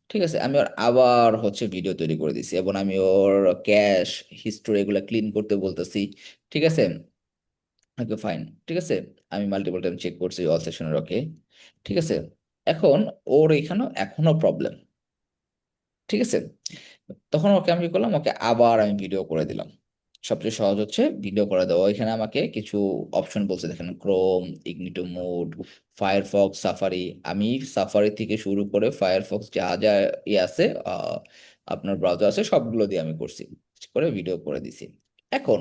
ঠিক আছে, আমি ওর আবার হচ্ছে ভিডিও তৈরি করে দিছি, এবং আমি ওর ক্যাশ হিস্টোরি এগুলো ক্লিন করতে বলতেছি, ঠিক আছে। ওকে ফাইন, ঠিক আছে। আমি মাল্টিপল টাইম চেক করছি অল সেশনের, ওকে, ঠিক আছে। এখন ওর এখানে এখনো প্রবলেম, ঠিক আছে। তখন ওকে আমি কি করলাম, ওকে আবার আমি ভিডিও করে দিলাম। সবচেয়ে সহজ হচ্ছে ভিডিও করে দেওয়া। এখানে আমাকে কিছু অপশন বলছে, দেখেন, ক্রোম, ইগনিটো মোড, ফায়ারফক্স, সাফারি। আমি সাফারি থেকে শুরু করে ফায়ারফক্স যা যা ইয়ে আছে, আপনার ব্রাউজার আছে, সবগুলো দিয়ে আমি করছি, করে ভিডিও করে দিছি। এখন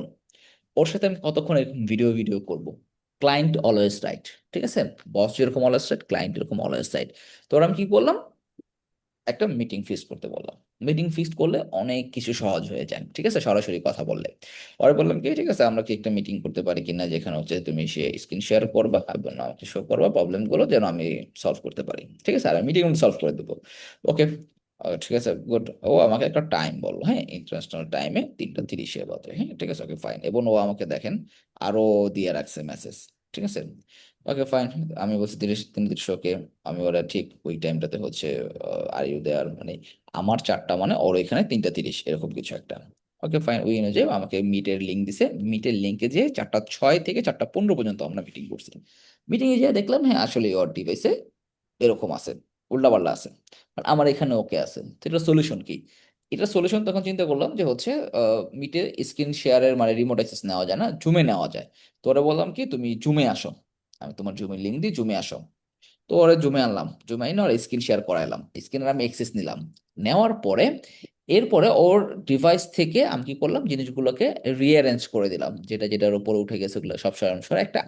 ওর সাথে আমি কতক্ষণ এরকম ভিডিও ভিডিও করব? ক্লায়েন্ট অলওয়েজ রাইট, ঠিক আছে। বস যেরকম অলওয়েজ রাইট, ক্লায়েন্ট এরকম অলওয়েজ রাইট। তো ওর আমি কি বললাম, একটা মিটিং ফিক্স করতে বললাম। মিটিং ফিক্স করলে অনেক কিছু সহজ হয়ে যায়, ঠিক আছে, সরাসরি কথা বললে। পরে বললাম কি, ঠিক আছে, আমরা কি একটা মিটিং করতে পারি কিনা, যেখানে হচ্ছে তুমি সে স্ক্রিন শেয়ার করবা এবং আমাকে শো করবা প্রবলেম গুলো, যেন আমি সলভ করতে পারি, ঠিক আছে, আর মিটিং সলভ করে দেবো। ওকে, ঠিক আছে, গুড। ও আমাকে একটা টাইম বললো, হ্যাঁ, ইন্টারন্যাশনাল টাইমে 3টা 30 বাজে, হ্যাঁ, ঠিক আছে, ওকে ফাইন। এবং ও আমাকে দেখেন আরো দিয়ে রাখছে মেসেজ, ঠিক আছে, ওকে ফাইন। আমি বলছি 30 ওকে। আমি ওরা ঠিক ওই টাইমটাতে হচ্ছে আর ইউ দেয়ার, মানে আমার 4টা মানে ওর এখানে 3টা 30 এরকম কিছু একটা। ওকে ফাইন, ওই অনুযায়ী আমাকে মিটের লিঙ্ক দিছে। মিটের লিঙ্কে যে 4টা 6 থেকে 4টা 15 পর্যন্ত আমরা মিটিং করছি। মিটিং এ যেয়ে দেখলাম হ্যাঁ, আসলে ওর ডিভাইসে এরকম আছে, উল্টাপাল্টা আছে, আর আমার এখানে ওকে আছে। তো এটা সলিউশন কি? এটা সলিউশন তখন চিন্তা করলাম যে হচ্ছে মিটে স্ক্রিন শেয়ারের মানে রিমোট অ্যাক্সেস নেওয়া যায় না, জুমে নেওয়া যায়। তো ওরা বললাম কি, তুমি জুমে আসো, আমি তোমার জুমের লিঙ্ক দিই, জুমে আসো। তো ওরা জুমে আনলাম, জুমে আইনে ওরা স্ক্রিন শেয়ার করাইলাম, স্ক্রিনের আমি অ্যাক্সেস নিলাম। নেওয়ার পরে এরপরে ওর ডিভাইস থেকে আমি কি করলাম, জিনিসগুলোকে রিঅ্যারেঞ্জ করে দিলাম, যেটা যেটার উপরে উঠে গেছে ওগুলো সব সরানো সরা একটা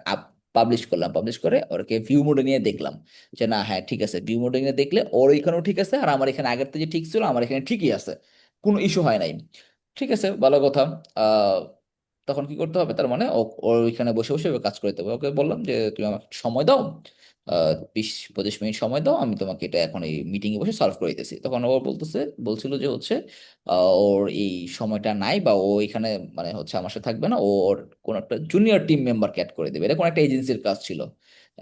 পাবলিশ করলাম। পাবলিশ করে ওরকে ভিউ মোডে নিয়ে দেখলাম, যে না হ্যাঁ ঠিক আছে, ভিউ মোডে নিয়ে দেখলে ওর এখানেও ঠিক আছে, আর আমার এখানে আগের থেকে যে ঠিক ছিল আমার এখানে ঠিকই আছে, কোনো ইস্যু হয় নাই। ঠিক আছে, ভালো কথা। আহ তখন কি করতে হবে, তার মানে ওর ওইখানে বসে বসে ও কাজ করতে হবে। ওকে বললাম যে তুমি আমাকে একটু সময় দাও, 20-25 মিনিট সময় দাও, আমি তোমাকে এটা এখন এই মিটিং এ বসে সলভ করে দিতেছি। তখন ও বলছিল যে হচ্ছে ওর এই সময়টা নাই, বা ও এখানে মানে হচ্ছে আমার সাথে থাকবে না, ওর কোন একটা জুনিয়র টিম মেম্বারকে অ্যাড করে দেবে, এটা কোন একটা এজেন্সির কাজ ছিল।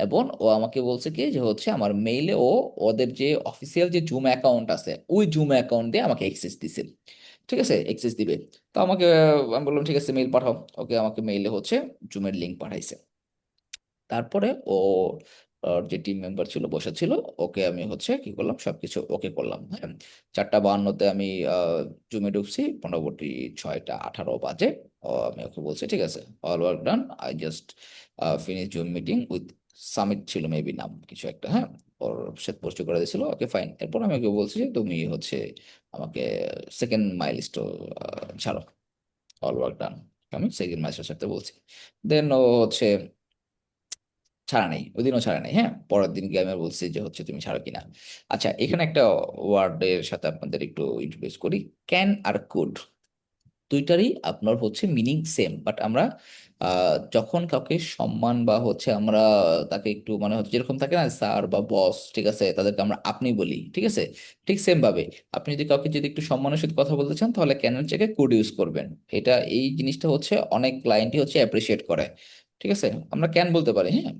এবং ও আমাকে বলছে কি যে হচ্ছে আমার মেইলে ও ওদের যে অফিসিয়াল যে জুম অ্যাকাউন্ট আছে, ওই জুম অ্যাকাউন্ট দিয়ে আমাকে অ্যাক্সেস দিছে, ঠিক আছে, অ্যাক্সেস দিবে। তো আমাকে আমি বললাম ঠিক আছে, মেইল পাঠাও। ওকে, আমাকে মেইলে হচ্ছে জুমের লিঙ্ক পাঠাইছে। তারপরে ও ওর যে টিম মেম্বার ছিল বসে ছিল, ওকে আমি হচ্ছে কি করলাম, সবকিছু ওকে করলাম, হ্যাঁ। 4টা 52-তে আমি জুমে ঢুকছি, মোটামুটি 6টা 18 বাজে। আমি ওকে বলছি ঠিক আছে, all work done, I just finish zoom meeting with summit ছিল মেবি নাম কিছু একটা, হ্যাঁ। ওর সাথে পরিচয় করে দিয়েছিল, ওকে ফাইন। এরপর আমি ওকে বলছি যে তুমি হচ্ছে আমাকে সেকেন্ড মাইলস্টোন ছাড়ো, অল ওয়ার্ক ডান। আমি সেকেন্ড মাইলস্টোন ছাড়তে বলছি। দেন ও হচ্ছে ছাড়া নেই, ওই দিনও ছাড়া নেই, হ্যাঁ। পরের দিন গিয়ে আমি বলছি যে হচ্ছে তুমি ছাড়ো কিনা। আচ্ছা, এখানে একটা ওয়ার্ডের সাথে আপনাদের একটু ইন্ট্রোডিউস করি, ক্যান আর কুড। দুইটারই আপনার হচ্ছে মিনিং সেম, বাট আমরা যখন কাউকে সম্মান বা হচ্ছে আমরা তাকে একটু মানে হচ্ছে যেরকম থাকে না স্যার বা বস, ঠিক আছে, তাদেরকে আমরা আপনি বলি, ঠিক আছে। ঠিক সেম ভাবে আপনি যদি কাউকে যদি একটু সম্মানের সাথে কথা বলতে চান, তাহলে ক্যানের জায়গায় কুড ইউজ করবেন। এটা এই জিনিসটা হচ্ছে অনেক ক্লায়েন্টই হচ্ছে অ্যাপ্রিসিয়েট করে, ঠিক আছে। আমরা ক্যান বলতে পারি, হ্যাঁ,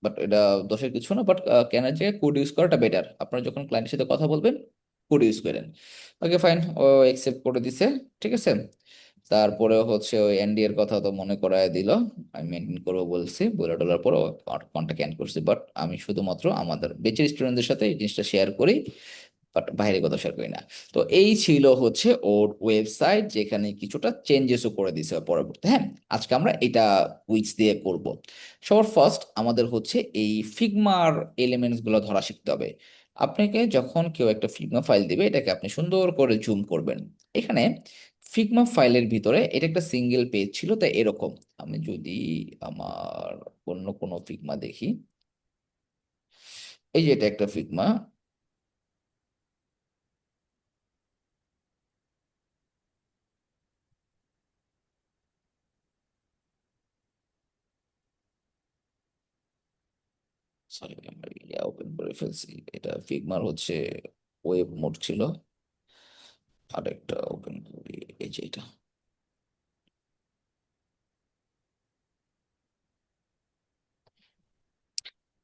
বাট এটা দোষের কিছু না, বাট ক্যানের জায়গায় কুড ইউজ করাটা বেটার। আপনারা যখন ক্লায়েন্টের সাথে কথা বলবেন, কুড ইউজ করেন। ওকে ফাইন, ও অ্যাকসেপ্ট করে দিছে, ঠিক আছে। তারপরে হচ্ছে ওই এনডি এর কথা তো মনে করায় দিল, আমি মেনটেন করবো বলছি, বলে টলার পর কন্ট্যাক্ট এন্ড করছি। বাট আমি শুধুমাত্র আমাদের বেচের স্টুডেন্টদের সাথে এই জিনিসটা শেয়ার করি, বাট বাইরে কোথাও শেয়ার করি না। তো এই ছিল হচ্ছে ওর ওয়েবসাইট, যেখানে কিছুটা চেঞ্জেসও করে দিছে পরবর্তী। হ্যাঁ, আজকে আমরা এটা উইচ দিয়ে করব। সবার ফার্স্ট আমাদের হচ্ছে এই ফিগমার এলিমেন্টস গুলো ধরা শিখতে হবে। আপনাকে যখন কেউ একটা ফিগমা ফাইল দিবে, এটাকে আপনি সুন্দর করে জুম করবেন। এখানে ফিগমা ফাইলের ভিতরে এটা একটা সিঙ্গেল পেজ ছিল, তাই এরকম। আমি যদি আমার অন্য কোনো ফিগমা দেখি, এই যে এটা একটা ফিগমা। সরি, আমার ইয়া ওপেন করে ফেলছি। এটা ফিগমার হচ্ছে ওয়েব মোড ছিল। আরেকটা ওপেন করি, এই যে এটা।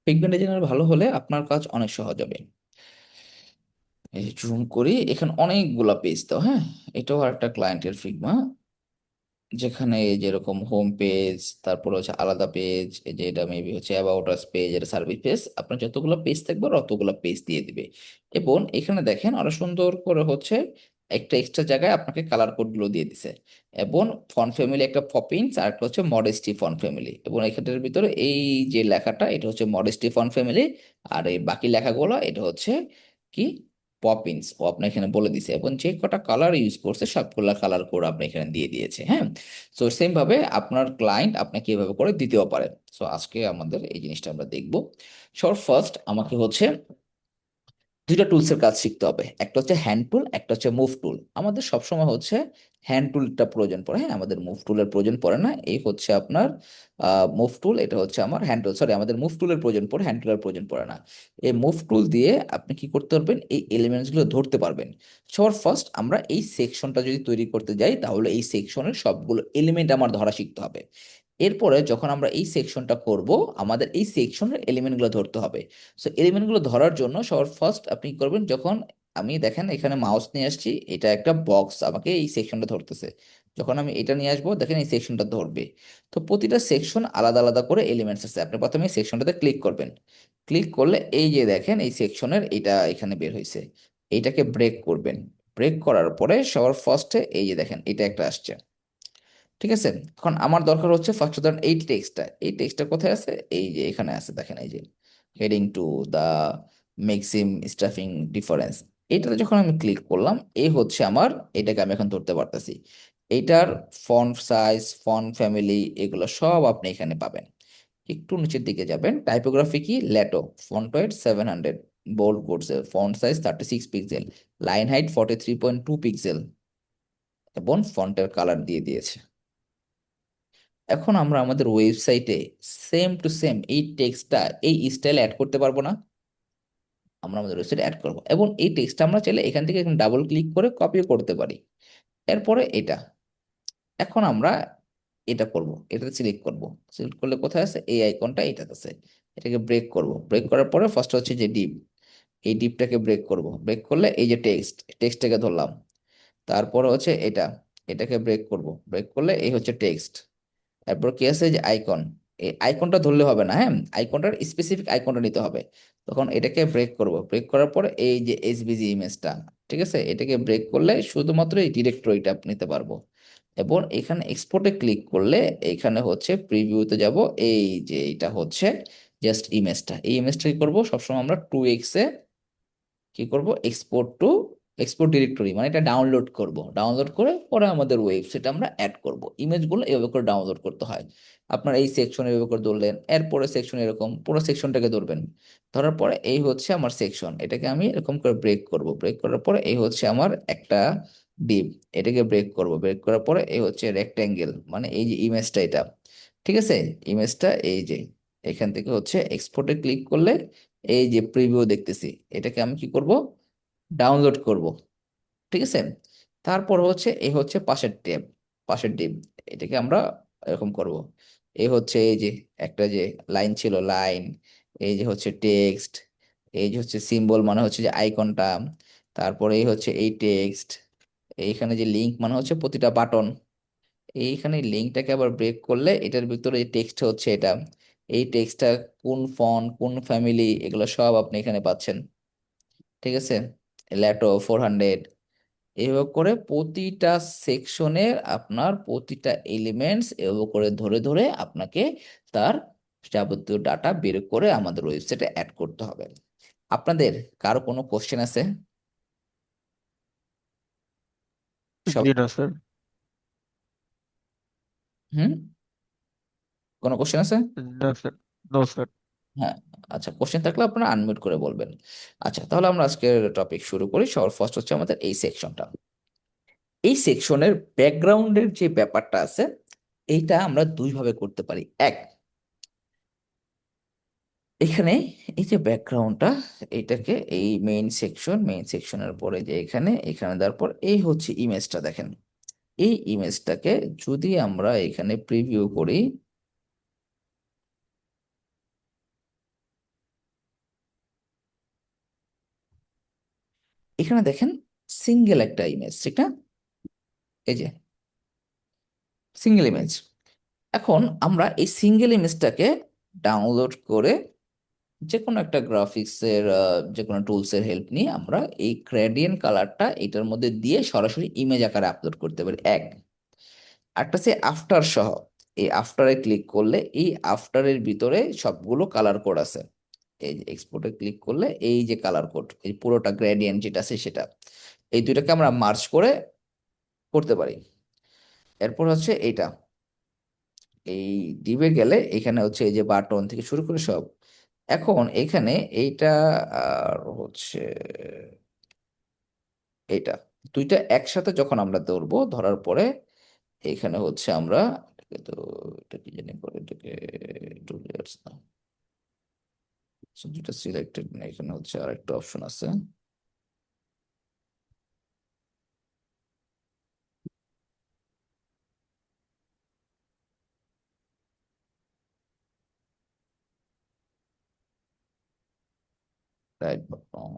ফিগমা ডিজাইনার ভালো হলে আপনার কাজ অনেক সহজ হবে। এই যে জুম করি, এখানে অনেকগুলা পেজ তো। হ্যাঁ, এটাও একটা ক্লায়েন্টের ফিগমা, যেখানে এই যেরকম হোম পেজ, তারপর হচ্ছে আলাদা পেজ, এই যে এটা মেবি হচ্ছে অ্যাবাউট আস পেজ, এটা সার্ভিস পেজ। আপনার যতগুলো পেজ থাকবে ওরা অতগুলো পেজ দিয়ে দিবে। এবং এখানে দেখেন ওরা সুন্দর করে হচ্ছে একটা এক্সট্রা জায়গায় আপনাকে কালার কোড গুলো দিয়ে দিছে। এবং ফন্ট ফ্যামিলি একটা পপিন্স, আর একটা হচ্ছে মডেস্টি ফন্ট ফ্যামিলি। এবং এখানটার ভিতরে এই যে লেখাটা, এটা হচ্ছে মডেস্টি ফন্ট ফ্যামিলি। আর এই বাকি লেখাগুলো এটা হচ্ছে কি, পপিন্স। ও আপনি এখানে বলে দিছে, এবং যে কটা কালার ইউজ করছে সবগুলা কালার কোড আপনি এখানে দিয়ে দিয়েছে। হ্যাঁ, সো সেম ভাবে আপনার ক্লায়েন্ট আপনাকে এভাবে করে দিতেও পারে। সো আজকে আমাদের এই জিনিসটা আমরা দেখবো। সর ফার্স্ট আমাকে হচ্ছে দুইটা টুলসের কাজ শিখতে হবে। একটা হচ্ছে হ্যান্ড টুল, একটা হচ্ছে মুভ টুল। আমাদের সবসময় হচ্ছে হ্যান্ড টুলটা প্রয়োজন পড়ে। হ্যাঁ, আমাদের মুভ টুলের প্রয়োজন পড়ে না। এই হচ্ছে আপনার মুভ টুল, এটা হচ্ছে আমার হ্যান্ড টুল। সরি, আমাদের মুভ টুলের প্রয়োজন পড়ে, হ্যান্ড টুলের প্রয়োজন পড়ে না। এই মুভ টুল দিয়ে আপনি কি করতে পারবেন, এই এলিমেন্টস গুলো ধরতে পারবেন। সবার ফার্স্ট আমরা এই সেকশনটা যদি তৈরি করতে যাই, তাহলে এই সেকশনের সবগুলো এলিমেন্ট আমার ধরা শিখতে হবে। এরপরে যখন আমরা এই সেকশনটা করব, আমাদের এই সেকশনের এলিমেন্টগুলো ধরতে হবে। সো এলিমেন্টগুলো ধরার জন্য সবার ফার্স্ট আপনি কি করবেন, যখন আমি দেখেন এখানে মাউস নিয়ে আসছি, এটা একটা বক্স আমাকে এই সেকশনটা ধরতেছে। যখন আমি এটা নিয়ে আসবো, দেখেন এই সেকশনটা ধরবে। তো প্রতিটা সেকশন আলাদা আলাদা করে এলিমেন্টস আছে। আপনি প্রথমে এই সেকশনটাতে ক্লিক করবেন। ক্লিক করলে এই যে দেখেন এই সেকশনের এটা এখানে বের হয়েছে। এইটাকে ব্রেক করবেন। ব্রেক করার পরে সবার ফার্স্টে এই যে দেখেন এটা একটা আসছে। ঠিক আছে, এখন আমার দরকার হচ্ছে ফার্স্ট ধরেন এই টেক্সটটা। এই টেক্সটটা কোথায় আছে, এই যে এখানে আছে, দেখেন এই যে heading two the maxim stuffing difference. এটাতে যখন আমি ক্লিক করলাম, এই হচ্ছে আমার, এটাকে আমি এখন ধরতে পারতেছি। এইটার ফন্ট সাইজ, ফন্ট ফ্যামিলি, এগুলো সব আপনি এখানে পাবেন। একটু নিচের দিকে যাবেন, টাইপোগ্রাফি কি ল্যাটো, ফন্ট ওয়েট 700, বোল্ড করছে, font size 36 pixel, line height 43.2 pixel, এবং ফন্টের কালার দিয়ে দিয়েছে। এখন আমরা আমাদের ওয়েবসাইটে সেম টু সেম এই টেক্সটটা এই স্টাইলে অ্যাড করতে পারবো না? আমরা আমাদের ওয়েবসাইটে অ্যাড করবো, এবং এই টেক্সটটা আমরা চাইলে এখান থেকে ডাবল ক্লিক করে কপিও করতে পারি। এরপরে এটা, এখন আমরা এটা করব, এটাতে সিলেক্ট করব। সিলেক্ট করলে কোথায় আছে, এই আইকনটা এটাতে আছে। এটাকে ব্রেক করব। ব্রেক করার পরে ফার্স্ট হচ্ছে যে ডিপ, এই ডিপটাকে ব্রেক করব। ব্রেক করলে এই যে টেক্সটটাকে ধরলাম। তারপরে হচ্ছে এটা, এটাকে ব্রেক করব। ব্রেক করলে এই হচ্ছে টেক্সট। তারপর কি আছে, যে আইকন। এই আইকনটা ধরলে হবে না, হ্যাঁ, আইকনটার স্পেসিফিক আইকনটা নিতে হবে। তখন এটাকে ব্রেক করব। ব্রেক করার পরে এই যে এসভিজি ইমেজটা, ঠিক আছে, এটাকে ব্রেক করলে শুধুমাত্র এই ডিরেক্টরিটা নিতে পারবো। এবং এখানে এক্সপোর্টে ক্লিক করলে এখানে হচ্ছে প্রিভিউতে যাব। এই যে এটা হচ্ছে জাস্ট ইমেজটা, এই ইমেজটা কি করবো, সবসময় আমরা 2x কি করব, এক্সপোর্ট টু এক্সপোর্ট ডিরেক্টরি, মানে এটা ডাউনলোড করব। ডাউনলোড করে পরে আমাদের ওয়েবসাইটে আমরা অ্যাড করব। ইমেজগুলো এভাবে করে ডাউনলোড করতে হয়। আপনার এই সেকশন এভাবে করে ধরলেন, এরপরে সেকশন এরকম পুরো সেকশনটাকে ধরবেন। ধরার পরে এই হচ্ছে আমার সেকশন, এটাকে আমি এরকম করে ব্রেক করব। ব্রেক করার পরে এই হচ্ছে আমার একটা ডিপ, এটাকে ব্রেক করব। ব্রেক করার পরে এই হচ্ছে রেক্টেঙ্গেল, মানে এই যে ইমেজটা এটা। ঠিক আছে, ইমেজটা এই যে এখান থেকে হচ্ছে এক্সপোর্টে ক্লিক করলে এই যে প্রিভিউ দেখতেছি, এটাকে আমি কি করব, ডাউনলোড করব। ঠিক আছে, তারপর হচ্ছে এই হচ্ছে পাশের ট্যাব, পাশের ডিপ, এটাকে আমরা এরকম করব। এই হচ্ছে এই যে একটা যে লাইন ছিল, লাইন, এই যে হচ্ছে টেক্সট, এই যে হচ্ছে সিম্বল, মানে হচ্ছে যে আইকনটা, তারপরে এই হচ্ছে এই টেক্সট, এইখানে যে লিংক মানে হচ্ছে প্রতিটা বাটন। এইখানে লিঙ্কটাকে আবার ব্রেক করলে এটার ভিতরে এই টেক্সট হচ্ছে এটা। এই টেক্সটটা কোন ফন্ট, কোন ফ্যামিলি, এগুলো সব আপনি এখানে পাচ্ছেন। ঠিক আছে, ল্যাটো 400, এভাবে করে প্রতিটা সেকশনের আপনার প্রতিটা এলিমেন্টস এভাবে করে ধরে ধরে আপনাকে তার যাবতীয় ডাটা বের করে আমাদের ওয়েবসাইটে অ্যাড করতে হবে। আপনাদের কারো কোনো কোশ্চেন আছে? সব জি না স্যার। হুম, কোনো কোশ্চেন আছে? না স্যার। No sir. হ্যাঁ, আচ্ছা, কোশ্চেন থাকলে আপনারা আনমিউট করে বলবেন। আচ্ছা, তাহলে আমরা আজকের টপিক শুরু করি। সবার ফার্স্ট হচ্ছে আমাদের এই সেকশনটা। এই সেকশনের ব্যাকগ্রাউন্ডের যে ব্যাপারটা আছে, এইটা আমরা দুই ভাবে করতে পারি। এক, এখানে এই যে ব্যাকগ্রাউন্ডটা, এটাকে এই মেইন সেকশনের পরে যে এখানে এখানে দেওয়ার পর এই হচ্ছে ইমেজটা, দেখেন এই ইমেজটাকে যদি আমরা এখানে প্রিভিউ করি, এখানে দেখেন সিঙ্গেল একটা ইমেজ, ঠিক না? এই যে সিঙ্গেল ইমেজ। এখন আমরা এই সিঙ্গেল ইমেজটাকে ডাউনলোড করে যে কোনো একটা গ্রাফিক্সের যে কোনো টুলসের হেল্প নিয়ে আমরা এই গ্রেডিয়েন্ট কালারটা এটার মধ্যে দিয়ে সরাসরি ইমেজ আকারে আপলোড করতে পারি। এক, একটা সে আফটার সহ, এই আফটারে ক্লিক করলে এই আফটারের ভিতরে সবগুলো কালার কোড আছে। এই যে এক্সপোর্টে ক্লিক করলে এই যে কালার কোড, এই পুরোটা গ্রেডিয়েন্ট যেটা আছে সেটা, এই দুইটাকে আমরা মার্জ করে করতে পারি। এরপর হচ্ছে এইটা, এই ডিবে গেলে এখানে হচ্ছে এই যে বাটন থেকে শুরু করে সব। এখন এখানে এইটা আর হচ্ছে এইটা, দুইটা একসাথে যখন আমরা ধরবো, ধরার পরে এখানে হচ্ছে আমরা এটাকে তো, এটা কি জানি করে এটাকে, একটু layers না। So, দুইটা সিলেক্টেড না, এখানে হচ্ছে আরেকটা অপশন আছে। রাইট বাটন,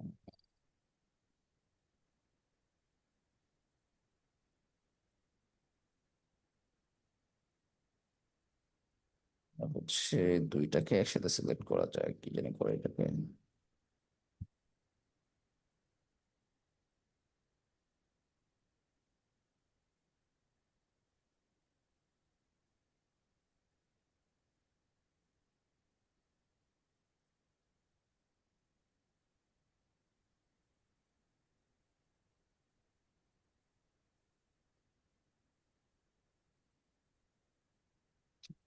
হচ্ছে দুইটাকে একসাথে সিলেক্ট করা যায়, কি জানি করে এটাকে।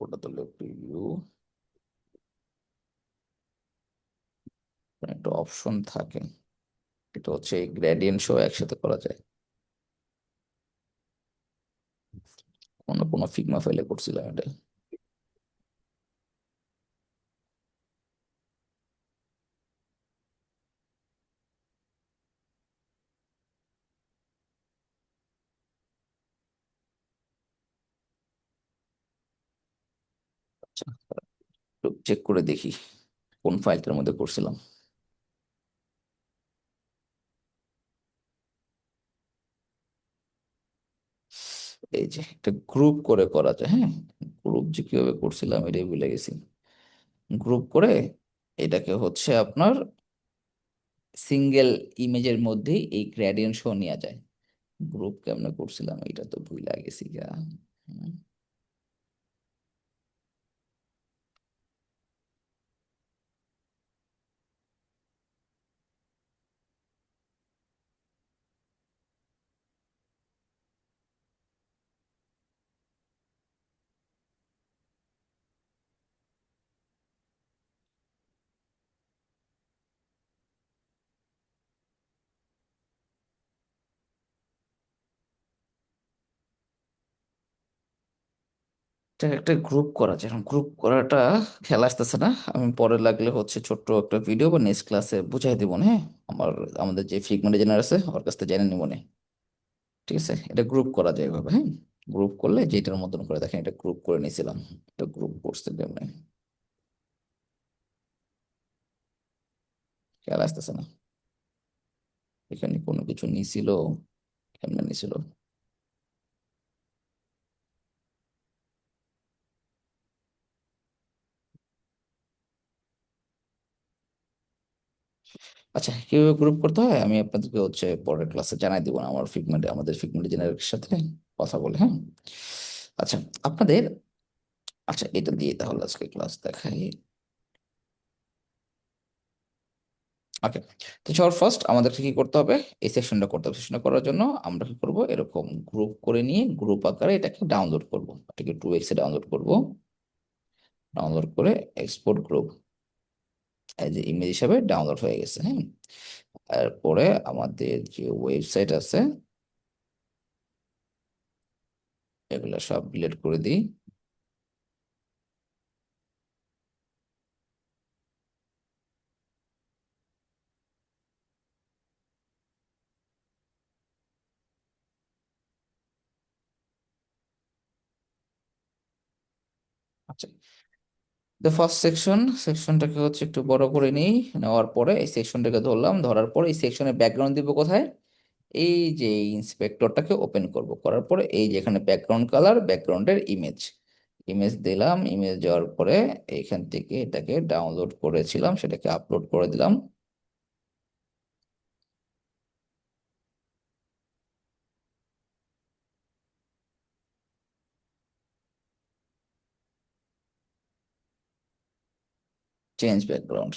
ওটা তো প্রিভিউ, একটা অপশন থাকে, এটা হচ্ছে এই গ্রেডিয়েন্ট শো একসাথে করা যায়। কোনো কোনো ফিগমা ফাইলে করছিলাম এটা। চেক করে দেখি কোন ফাইলটার মধ্যে করছিলাম। এই যে এটা গ্রুপ করে করা যায়, হ্যাঁ, গ্রুপ যে কিভাবে করছিলাম এটাই ভুলে গেছি। গ্রুপ করে এটাকে হচ্ছে আপনার সিঙ্গেল ইমেজের মধ্যেই এই গ্রেডিয়েন্ট শো নেওয়া যায়। গ্রুপ কেমনে করছিলাম এটা তো ভুলে গেছি গা। হুম, এটা একটা গ্রুপ করা যায়, এখন গ্রুপ করাটা খেলা আসতেছে না, আমি পরে লাগলে হচ্ছে ছোট্ট একটা ভিডিও বা নেক্সট ক্লাসে বুঝাই দিব না, হ্যাঁ। আমাদের যে ফিগমা ডিজাইনার আছে ওর কাছ থেকে জেনে নিব না। ঠিক আছে, এটা গ্রুপ করা যায় এভাবে, হ্যাঁ। গ্রুপ করলে যেটার মতন করে দেখেন, এটা গ্রুপ করে নিয়েছিলাম। এটা গ্রুপ করতে কেমনে খেয়াল আসতেছে না, এখানে কোনো কিছু নিছিল, কেমনে নিছিল। আচ্ছা, কিভাবে গ্রুপ করতে হয় আমি আপনাদেরকে পরের ক্লাসে জানাই দিব না, আমাদের ফিগমেন্ট ডিজাইনারের সাথে কথা বলে, হ্যাঁ। আচ্ছা, আপনাদের, আচ্ছা এটা দিয়ে তাহলে আজকে ক্লাস দেখাই। ওকে, তো সবার ফার্স্ট আমাদেরকে কি করতে হবে, এই সেকশনটা করতে হবে। সেকশনটা করার জন্য আমরা কি করব, এরকম গ্রুপ করে নিয়ে গ্রুপ আকারে এটাকে ডাউনলোড করব, এটাকে 2x এ ডাউনলোড করব। ডাউনলোড করে এক্সপোর্ট গ্রুপ, এই যে ইমেজ হিসাবে ডাউনলোড হয়ে গেছে, হ্যাঁ। তারপরে আমাদের যে ওয়েবসাইট আছে এগুলো সব ডিলিট করে দিই। আচ্ছা, দ্য ফার্স্ট সেকশনটাকে একটু বড় করে নিই। নেওয়ার পরে এই সেকশনটাকে ধরলাম, ধরার পরে এই সেকশনের ব্যাকগ্রাউন্ড দিব কোথায়, এই যে ইন্সপেক্টরটাকে ওপেন করব। করার পরে এই যে এখানে ব্যাকগ্রাউন্ড কালার, ব্যাকগ্রাউন্ডের ইমেজ, ইমেজ দিলাম। ইমেজ যাওয়ার পরে এইখান থেকে এটাকে ডাউনলোড করেছিলাম সেটাকে আপলোড করে দিলাম। চেঞ্জ ব্যাকগ্রাউন্ড,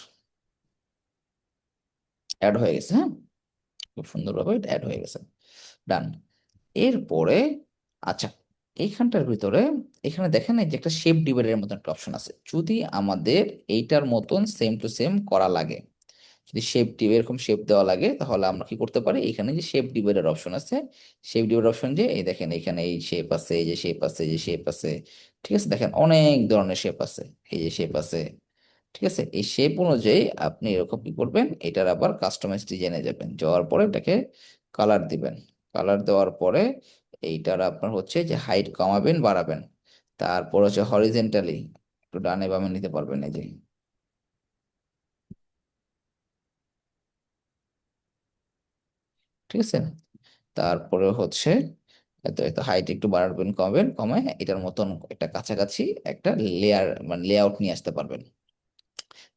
অ্যাড হয়ে গেছে, হ্যাঁ। খুব সুন্দরভাবে এটা অ্যাড হয়ে গেছে, ডান। এরপরে আচ্ছা, এইখানটার ভিতরে এখানে দেখেন এই যে একটা শেপ ডিভাইডারের মতো একটা অপশন আছে। যদি আমাদের এইটার মতন সেম টু সেম করা লাগে, যদি এরকম শেপ দেওয়া লাগে, তাহলে আমরা কি করতে পারি, এখানে যে শেপ ডিভাইডার অপশন আছে, শেপ ডিভাইডার অপশন, যে এই দেখেন এখানে এই শেপ আছে, এই যে শেপ আছে, এই যে শেপ আছে, ঠিক আছে, দেখেন অনেক ধরনের শেপ আছে, এই যে শেপ আছে, ঠিক আছে। এই শেপ অনুযায়ী আপনি এরকম কি করবেন, এটার আবার কাস্টমাইজ ডিজাইনে যাবেন, যাওয়ার পরে এটাকে কালার দিবেন। কালার দেওয়ার পরে এইটার আপনার যে হাইট কমাবেন বাড়াবেন। তারপর হরিজেন্টালি একটু ডানে বামে নিতে পারবেন, এই যে, ঠিক আছে। তারপরে এত এত হাইট একটু বাড়াবেন কমাবেন, কমায় এটার মতন একটা কাছাকাছি একটা লেয়ার মানে লেআউট নিয়ে আসতে পারবেন।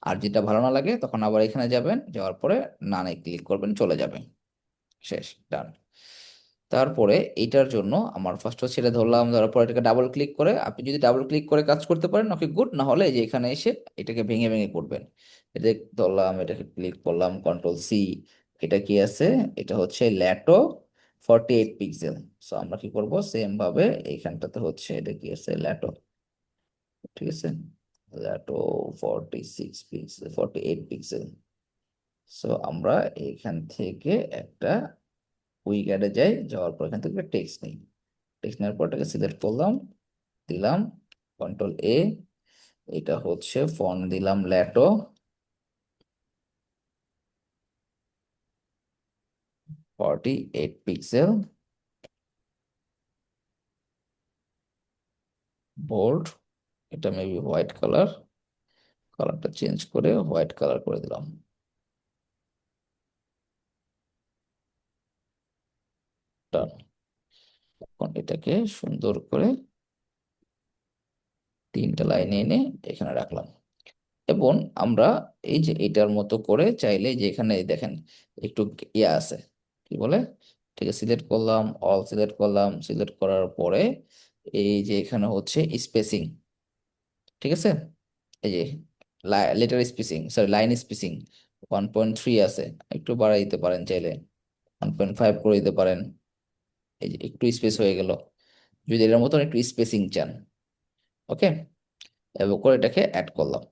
আর যেটা ভালো না লাগে তখন আবার এখানে যাবেন, যাওয়ার পরে নানে ক্লিক করবেন, চলে যাবে, শেষ, ডান। তারপরে এইটার জন্য আমার ফার্স্ট এটা ধরলাম, ধরার পর এটাকে ডাবল ক্লিক করে, আপনি যদি ডাবল ক্লিক করে কাজ করতে পারেন ওকে গুড, না হলে এই যে এখানে এসে এটাকে ভেঙে ভেঙে করবেন। এটা ধরলাম, এটাকে ক্লিক করলাম, কন্ট্রোল C। এটা কি আছে, এটা ল্যাটো 48 পিক্সেল। সো আমরা কি করব, সেম ভাবে এইখানটাতে এটা কি আছে, ল্যাটো, ঠিক আছে, ল্যাটো 46 পিক্সেল, 48 পিক্সেল। সো আমরা এইখান থেকে একটা উইগ্যাডে যাই, যাওয়ার পর এখান থেকে টেক্সট নেই। টেক্সট নেওয়ার পর এটাকে সিলেক্ট করলাম, দিলাম কন্ট্রোল A। এটা ফন্ট দিলাম ল্যাটো, 48 পিক্সেল, বোল্ড। এটা মেবি হোয়াইট কালার, কালারটা চেঞ্জ করে হোয়াইট কালার করে দিলাম, ডান। এখন এটাকে সুন্দর করে 3টা লাইনে এনে এখানে রাখলাম। এবং আমরা এই যে এটার মতো করে চাইলে, যে এখানে দেখেন একটু ইয়ে আছে, কি বলে, ঠিক আছে, সিলেক্ট করলাম, অল সিলেক্ট করলাম, সিলেক্ট করার পরে এই যে এখানে স্পেসিং, ঠিক আছে, এই যে letter spacing, sorry line spacing 1.3 আছে, একটু বাড়াই দিতে পারেন, চাইলে 1.5 করে দিতে পারেন। এই যে একটু স্পেস হয়ে গেল, যদি এর মতন একটু স্পেসিং চান, ওকে। এবং করে এটাকে অ্যাড করলাম,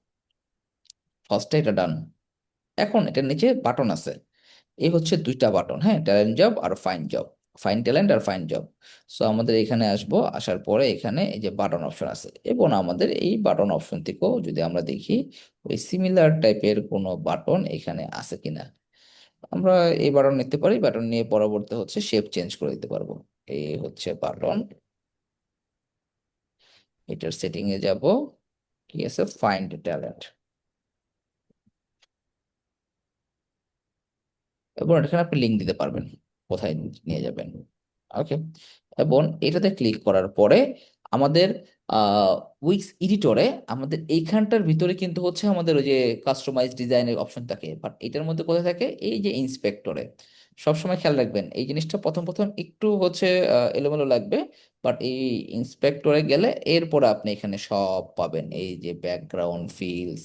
ফার্স্টে এটা ডান। এখন এটার নিচে বাটন আছে, এই 2টা বাটন, হ্যাঁ, ট্যালেন্ট জব আর ফাইন জব, ফাইন ট্যালেন্ট আর ফাইন জব। সো আমাদের এখানে আসবো, আসার পরে এখানে এই যে বাটন অপশন আছে, এবং আমাদের এই বাটন অপশন থেকেও যদি আমরা দেখি ওই সিমিলার টাইপের কোনো বাটন এখানে আছে কিনা, আমরা এই বাটন নিতে পারি। বাটন নিয়ে পরবর্তী শেপ চেঞ্জ করে দিতে পারবো। এই বাটন, এটার সেটিং এ যাব, কি আছে, ফাইন্ড ট্যালেন্ট, এবং এখানে আপনি লিঙ্ক দিতে পারবেন কোথায় নিয়ে যাবেন, ওকে। এবং এটাতে ক্লিক করার পরে আমাদের উইক্স এডিটরে আমাদের এইখানটার ভিতরে কিন্তু হচ্ছে আমাদের ওই যে কাস্টমাইজ ডিজাইনের অপশন থাকে, বাট এটার মধ্যে কোথায় থাকে, এই যে ইন্সপেক্টরে। সবসময় খেয়াল রাখবেন এই জিনিসটা প্রথম প্রথম একটু হচ্ছে এলোমেলো লাগবে, বাট এই ইন্সপেক্টরে গেলে এরপরে আপনি এখানে সব পাবেন, এই যে ব্যাকগ্রাউন্ড ফিলস,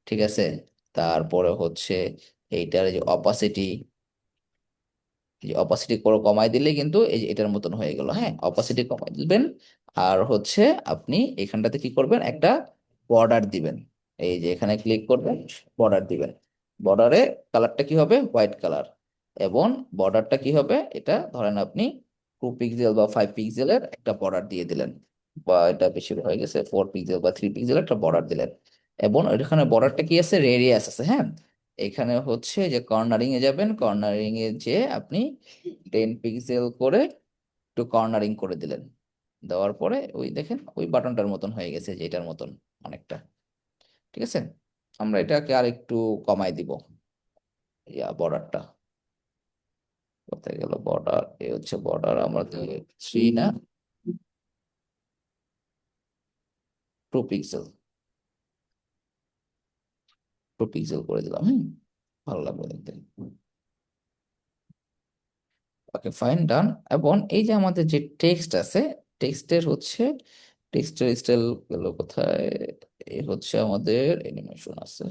ঠিক আছে, তারপরে হচ্ছে এইটার যে অপাসিটি, এই যে অপাসিটি করে কমাই দিলে কিন্তু এই যে এটার মতন হয়ে গেল। হ্যাঁ, অপাসিটি কমাই দিবেন। আর হচ্ছে আপনি এখানটাতে কি করবেন, একটা বর্ডার দিবেন। এই যে এখানে ক্লিক করবেন, বর্ডার দিবেন। বর্ডারে কালারটা কি হবে, হোয়াইট কালার। এবং বর্ডারটা কি হবে, এটা ধরেন আপনি 2 পিক্সেল বা 5 পিক্সেলের একটা বর্ডার দিয়ে দিলেন, বা এটা বেশি হয়ে গেছে 4 পিক্সেল বা 3 পিক্সেল একটা বর্ডার দিলেন। এবং এখানে বর্ডারটা কি আছে, রেডিয়াস আছে। হ্যাঁ, এখানে হচ্ছে যে কর্নারিং এ যাবেন, কর্নারিং এ যে আপনি 10 পিক্সেল করে একটু কর্নারিং করে দিলেন। দেওয়ার পরে ওই দেখেন ওই বাটনটার মতন হয়ে গেছে, যেটার মতন অনেকটা। ঠিক আছে, আমরা এটাকে আর একটু কমাই দিব, বর্ডারটা। কোথায় গেল বর্ডার, এ হচ্ছে বর্ডার আমাদের 3 না, 2 পিক্সেল, 2 পিক্সেল করে দিলাম। হ্যাঁ, ভালো লাগবে দেখতে। ওকে, ফাইন, ডান। এবং এই যে আমাদের যে টেক্সট আছে, টেক্সটের হচ্ছে টেক্সটের স্টাইল গেল কোথায়, এই হচ্ছে আমাদের অ্যানিমেশন আছে,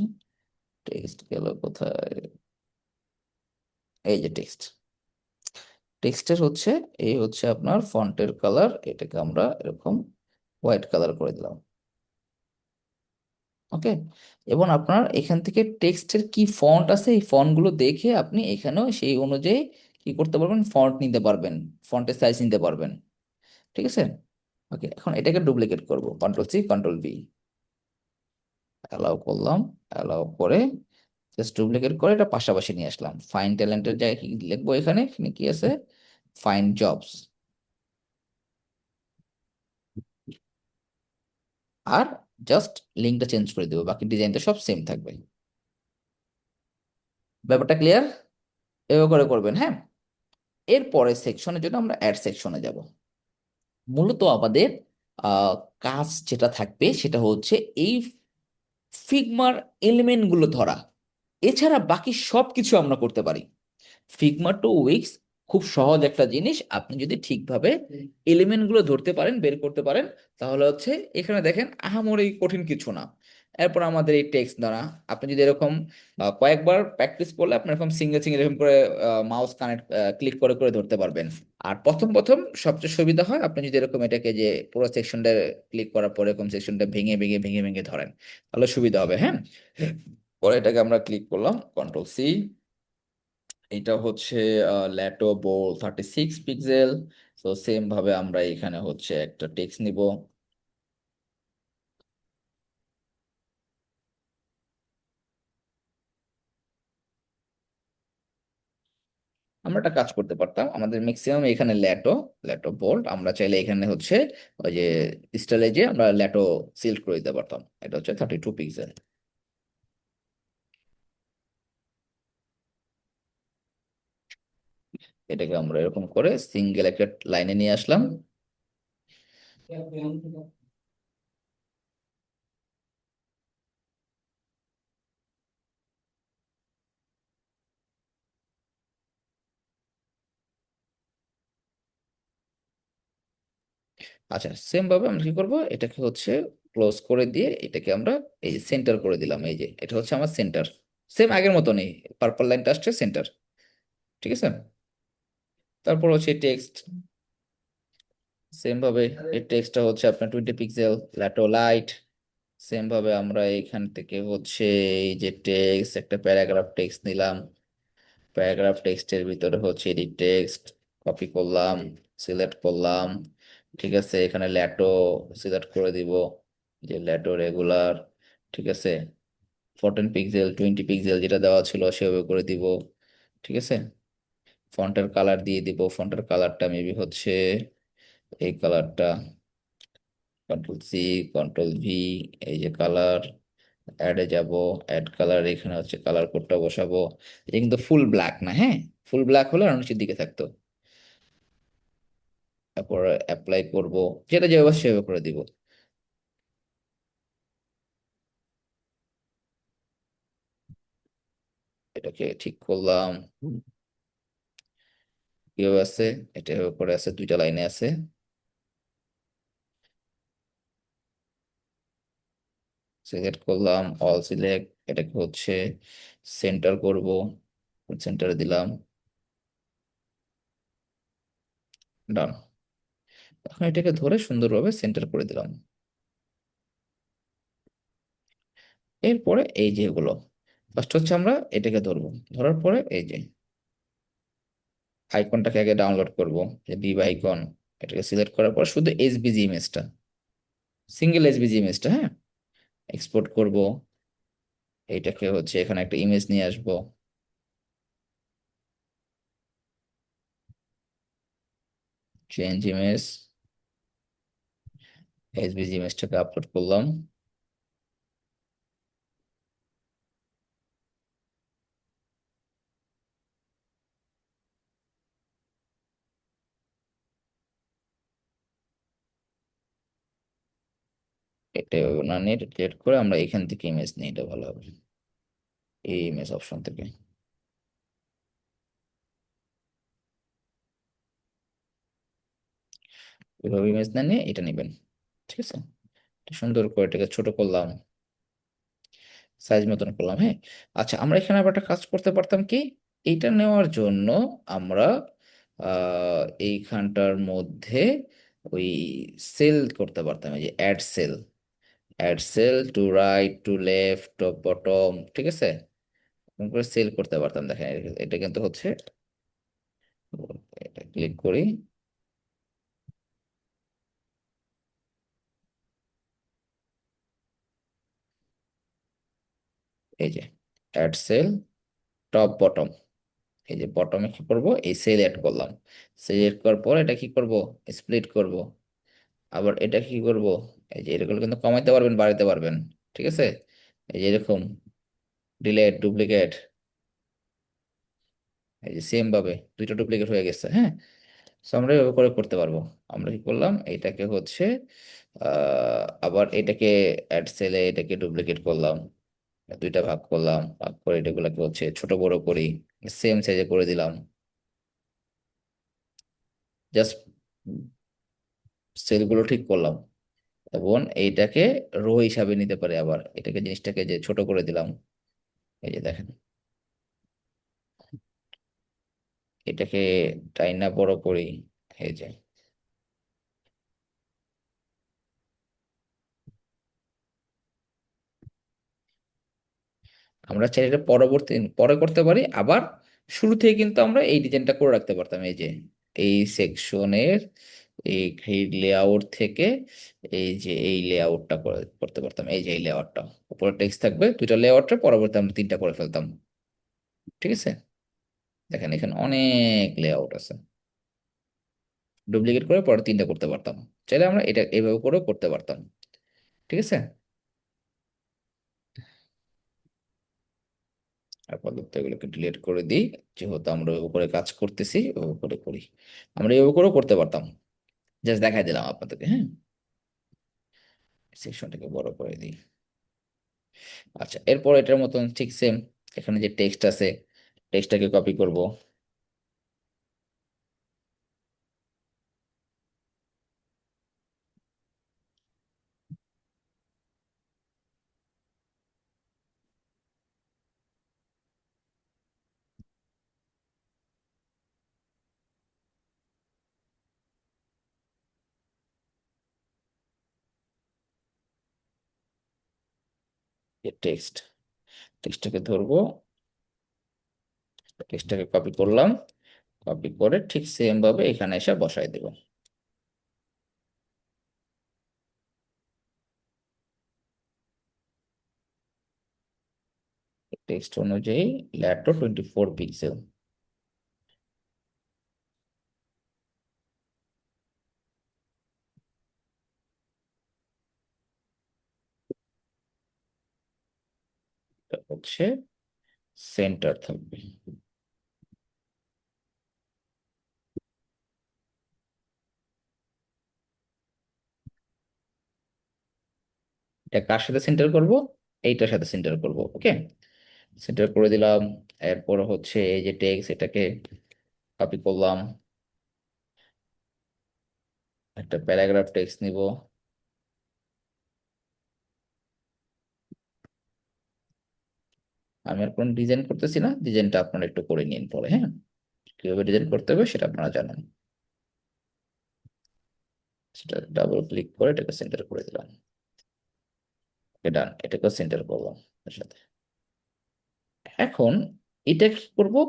টেক্সট গেল কোথায়, এই যে টেক্সট, টেক্সটের হচ্ছে এই হচ্ছে আপনার ফন্টের কালার, এটাকে আমরা এরকম হোয়াইট কালার করে দিলাম। ওকে, এবং আপনার এখান থেকে টেক্সটের কি ফন্ট আছে, এই ফন্টগুলো দেখে আপনি এখানেও সেই অনুযায়ী কি করতে পারবেন, ফন্ট নিতে পারবেন, ফন্টের সাইজ নিতে পারবেন। ঠিক আছে, ওকে, এখন এটাকে ডুপ্লিকেট করব, control C control V, allow করলাম। অ্যালাউ করে জাস্ট ডুপ্লিকেট করে এটা পাশাপাশি নিয়ে আসলাম। ফাইন ট্যালেন্টের জায়গায় কি লিখবো, এখানে এখানে কি আছে, ফাইন জবস। আর জাস্ট লিঙ্কটা চেঞ্জ করে দেবো, বাকি ডিজাইনটা সব সেম থাকবে। ব্যাপারটা ক্লিয়ার? এভাবে করে করবেন। হ্যাঁ, এর পরের সেকশনের জন্য আমরা অ্যাড সেকশনে যাব। মূলত আমাদের আহ, কাজ যেটা থাকবে সেটা হচ্ছে এই ফিগমার এলিমেন্ট গুলো ধরা, এছাড়া বাকি সব কিছু আমরা করতে পারি। ফিগমা টু উইক্স খুব সহজ একটা জিনিস, আপনি যদি ঠিকভাবে এলিমেন্ট গুলো ধরতে পারেন, বের করতে পারেন, তাহলে হচ্ছে এখানে দেখেন আহামরি কঠিন কিছু না। এরপর আমাদের এই টেক্সট দ্বারা আপনি যদি এরকম কয়েকবার প্র্যাকটিস করলে আপনি এরকম সিঙ্গেল সিঙ্গেল এরকম করে মাউস কানেক্ট ক্লিক করে করে ধরতে পারবেন। আর প্রথম প্রথম সবচেয়ে সুবিধা হয় আপনি যদি এরকম এটাকে যে পুরো সেকশনটা ক্লিক করার পরে এরকম সেকশনটা ভেঙে ভেঙে ভেঙে ভেঙে ধরেন, তাহলে সুবিধা হবে। হ্যাঁ, পরে এটাকে আমরা ক্লিক করলাম, কন্ট্রোল সি। এটা হচ্ছে ল্যাটো বোল 36 পিক্সেল। তো সেম ভাবে আমরা এখানে হচ্ছে একটা টেক্সট নিব। আমরা একটা কাজ করতে পারতাম, আমাদের ম্যাক্সিমাম এখানে ল্যাটো, ল্যাটো বোল্ট, আমরা চাইলে এখানে হচ্ছে ওই যে স্টাইলে যে আমরা ল্যাটো সিলেক্ট করে দিতে পারতাম। এটা হচ্ছে 32 পিক্সেল। এটাকে আমরা এরকম করে সিঙ্গেল একটা লাইনে নিয়ে আসলাম। আচ্ছা, সেম ভাবে আমরা কি করব, এটাকে হচ্ছে ক্লোজ করে দিয়ে এটাকে আমরা এই সেন্টার করে দিলাম। এই যে এটা হচ্ছে আমার সেন্টার, সেম আগের মতনই, পার্পল লাইনটা আসছে সেন্টার। ঠিক আছে, তারপর হচ্ছে টেক্সট, সেম ভাবে এই টেক্সটটা হচ্ছে আপনার 20 পিক্সেল, ল্যাটো লাইট। সেম ভাবে আমরা এখান থেকে হচ্ছে এই যে টেক্সট, একটা প্যারাগ্রাফ টেক্সট নিলাম, প্যারাগ্রাফ টেক্সটের ভিতরে হচ্ছে এডিট টেক্সট, কপি করলাম, সিলেক্ট করলাম। ঠিক আছে, এখানে ল্যাটো সিলেক্ট করে দিব, যে ল্যাটো রেগুলার। ঠিক আছে, 14 পিক্সেল 20 পিক্সেল যেটা দেওয়া ছিল সেভাবে করে দিব। ঠিক আছে, ফন্টের কালার দিয়ে দিব, ফন্টের কালারটা মেবি হচ্ছে এই কালারটা, কন্ট্রোল সি কন্ট্রোল ভি, এই যে কালার, অ্যাডে যাব, অ্যাড কালার, এখানে হচ্ছে কালার কোডটা বসাবো। এটা কিন্তু ফুল ব্ল্যাক না, হ্যাঁ, ফুল ব্ল্যাক হলে আর নিচের দিকে থাকতো। তারপর অ্যাপ্লাই করব, যেটা যেভাবে সেভাবে করে দিব। এটাকে ঠিক করলাম, কিভাবে আছে, এটা এভাবে করে আছে, দুইটা লাইনে আছে। সিলেক্ট করলাম, অল সিলেক্ট, এটাকে হচ্ছে সেন্টার করব, সেন্টারে দিলাম, ডান। এখন এটাকে ধরে সুন্দরভাবে সেন্টার করে দিলাম। এরপরে এই যে এগুলো, ফার্স্ট হচ্ছে আমরা এটাকে ধরবো, ধরার পরে এই যে আইকনটাকে আগে ডাউনলোড করব, যে বিব আইকন, এটাকে সিলেক্ট করার পর শুধু এসবিজি ইমেজটা, সিঙ্গেল এসবিজি ইমেজটা, হ্যাঁ, এক্সপোর্ট করব। এইটাকে হচ্ছে এখানে একটা ইমেজ নিয়ে আসব, চেঞ্জ ইমেজ, এসবিজি ইমেজটাকে আপলোড করলাম। এটা না নিয়ে ডিলিট করে আমরা এখান থেকে ইমেজ নিই, এটা ভালো হবে, এই ইমেজ অপশন থেকে। এভাবে ইমেজ না নিয়ে এটা নেবেন, ঠিক আছে। এটা সুন্দর করে এটাকে ছোট করলাম, সাইজ মতন করলাম, হ্যাঁ। আচ্ছা, আমরা এখানে আবার একটা কাজ করতে পারতাম কি, এইটা নেওয়ার জন্য আমরা এইখানটার মধ্যে ওই সেল করতে পারতাম, এই যে add cell, add cell to right to left top bottom, ঠিক আছে, এরকম করে সেল করতে পারতাম। দেখেন এটা কিন্তু হচ্ছে, এটা ক্লিক করি, এই যে অ্যাড সেল টপ বটম, এই যে বটমে কি করব, এই সেল এড করলাম, সেল এড করার পর এটা কি করব, স্প্লিট করব। আবার এটা কি করব, এই যে এরকম কিন্তু কমাইতে পারবেন, বাড়াতে পারবেন, ঠিক আছে। এই যে এরকম ডিলেট ডুপ্লিকেট, এই যে সেম ভাবে দুইটা ডুপ্লিকেট হয়ে গেছে, হ্যাঁ। সো আমরা এভাবে করে করতে পারবো। আমরা কি করলাম, এটাকে হচ্ছে আবার এটাকে অ্যাড সেলে এটাকে ডুপ্লিকেট করলাম, দুইটা ভাগ করলাম, ভাগ করে এটাগুলোকে হচ্ছে ছোট বড় করি, সেম সাইজে করে দিলাম, জাস্ট সেলগুলো ঠিক করলাম। এবং এইটাকে রো হিসাবে নিতে পারে, আবার এটাকে জিনিসটাকে যে ছোট করে দিলাম, এই যে দেখেন, এটাকে টাইনা বড় করি, এই যে আমরা চাইলে এটা পরবর্তী পরে করতে পারি, আবার শুরু থেকে কিন্তু আমরা এই ডিজাইনটা করে রাখতে পারতাম, এই যে এই সেকশনের এই গ্রিড লেআউট থেকে এই যে এই লেআউটটা করতে পারতাম, এই যে এই লেআউটটা, উপরে টেক্সট থাকবে দুইটা লেআউটে, পরবর্তী আমরা তিনটা করে ফেলতাম, ঠিক আছে। দেখেন এখানে অনেক লেআউট আছে, ডুপ্লিকেট করে পরে তিনটা করতে পারতাম, চাইলে আমরা এটা এইভাবে করেও করতে পারতাম, ঠিক আছে। আপাতত এগুলোকে ডিলিট করে দিই, যেহেতু আমরা ওর উপরে কাজ করতেছি, ওর উপরে করি। আমরা এভাবে করেও করতে পারতাম, জাস্ট দেখাই দিলাম আপনাদেরকে, হ্যাঁ। সেকশনটাকে বড় করে দিই। আচ্ছা, এরপর এটার মতন ঠিক সেম, এখানে যে টেক্সট আছে, টেক্সটটাকে কপি করব, যে টেক্সট, টেক্সটটাকে ধরবো, টেক্সটটাকে কপি করলাম, কপি করে ঠিক সেম ভাবে এখানে এসে বসাই দেব, টেক্সট অনুযায়ী ল্যাটো 24 পিক্সেল। হচ্ছে সেন্টার থাকবে। এটা কার সাথে সেন্টার করব? এইটার সাথে সেন্টার করব। ওকে, সেন্টার করে দিলাম। এরপর হচ্ছে এই যে টেক্সট, এটাকে কপি করলাম, একটা প্যারাগ্রাফ টেক্সট নিব। আমি আর কোনো ডিজাইন করতেছি না, ডিজাইনটা আপনারা একটু করে নিন পরে, হ্যাঁ? কিভাবে ডিজাইন করতে হবে সেটা আপনারা জানেন। সেটা ডাবল ক্লিক করে এটাকে সেন্টার করে দিলাম। ডান, এটাকে সেন্টার করলাম এর সাথে। এখন এটা কি করবো?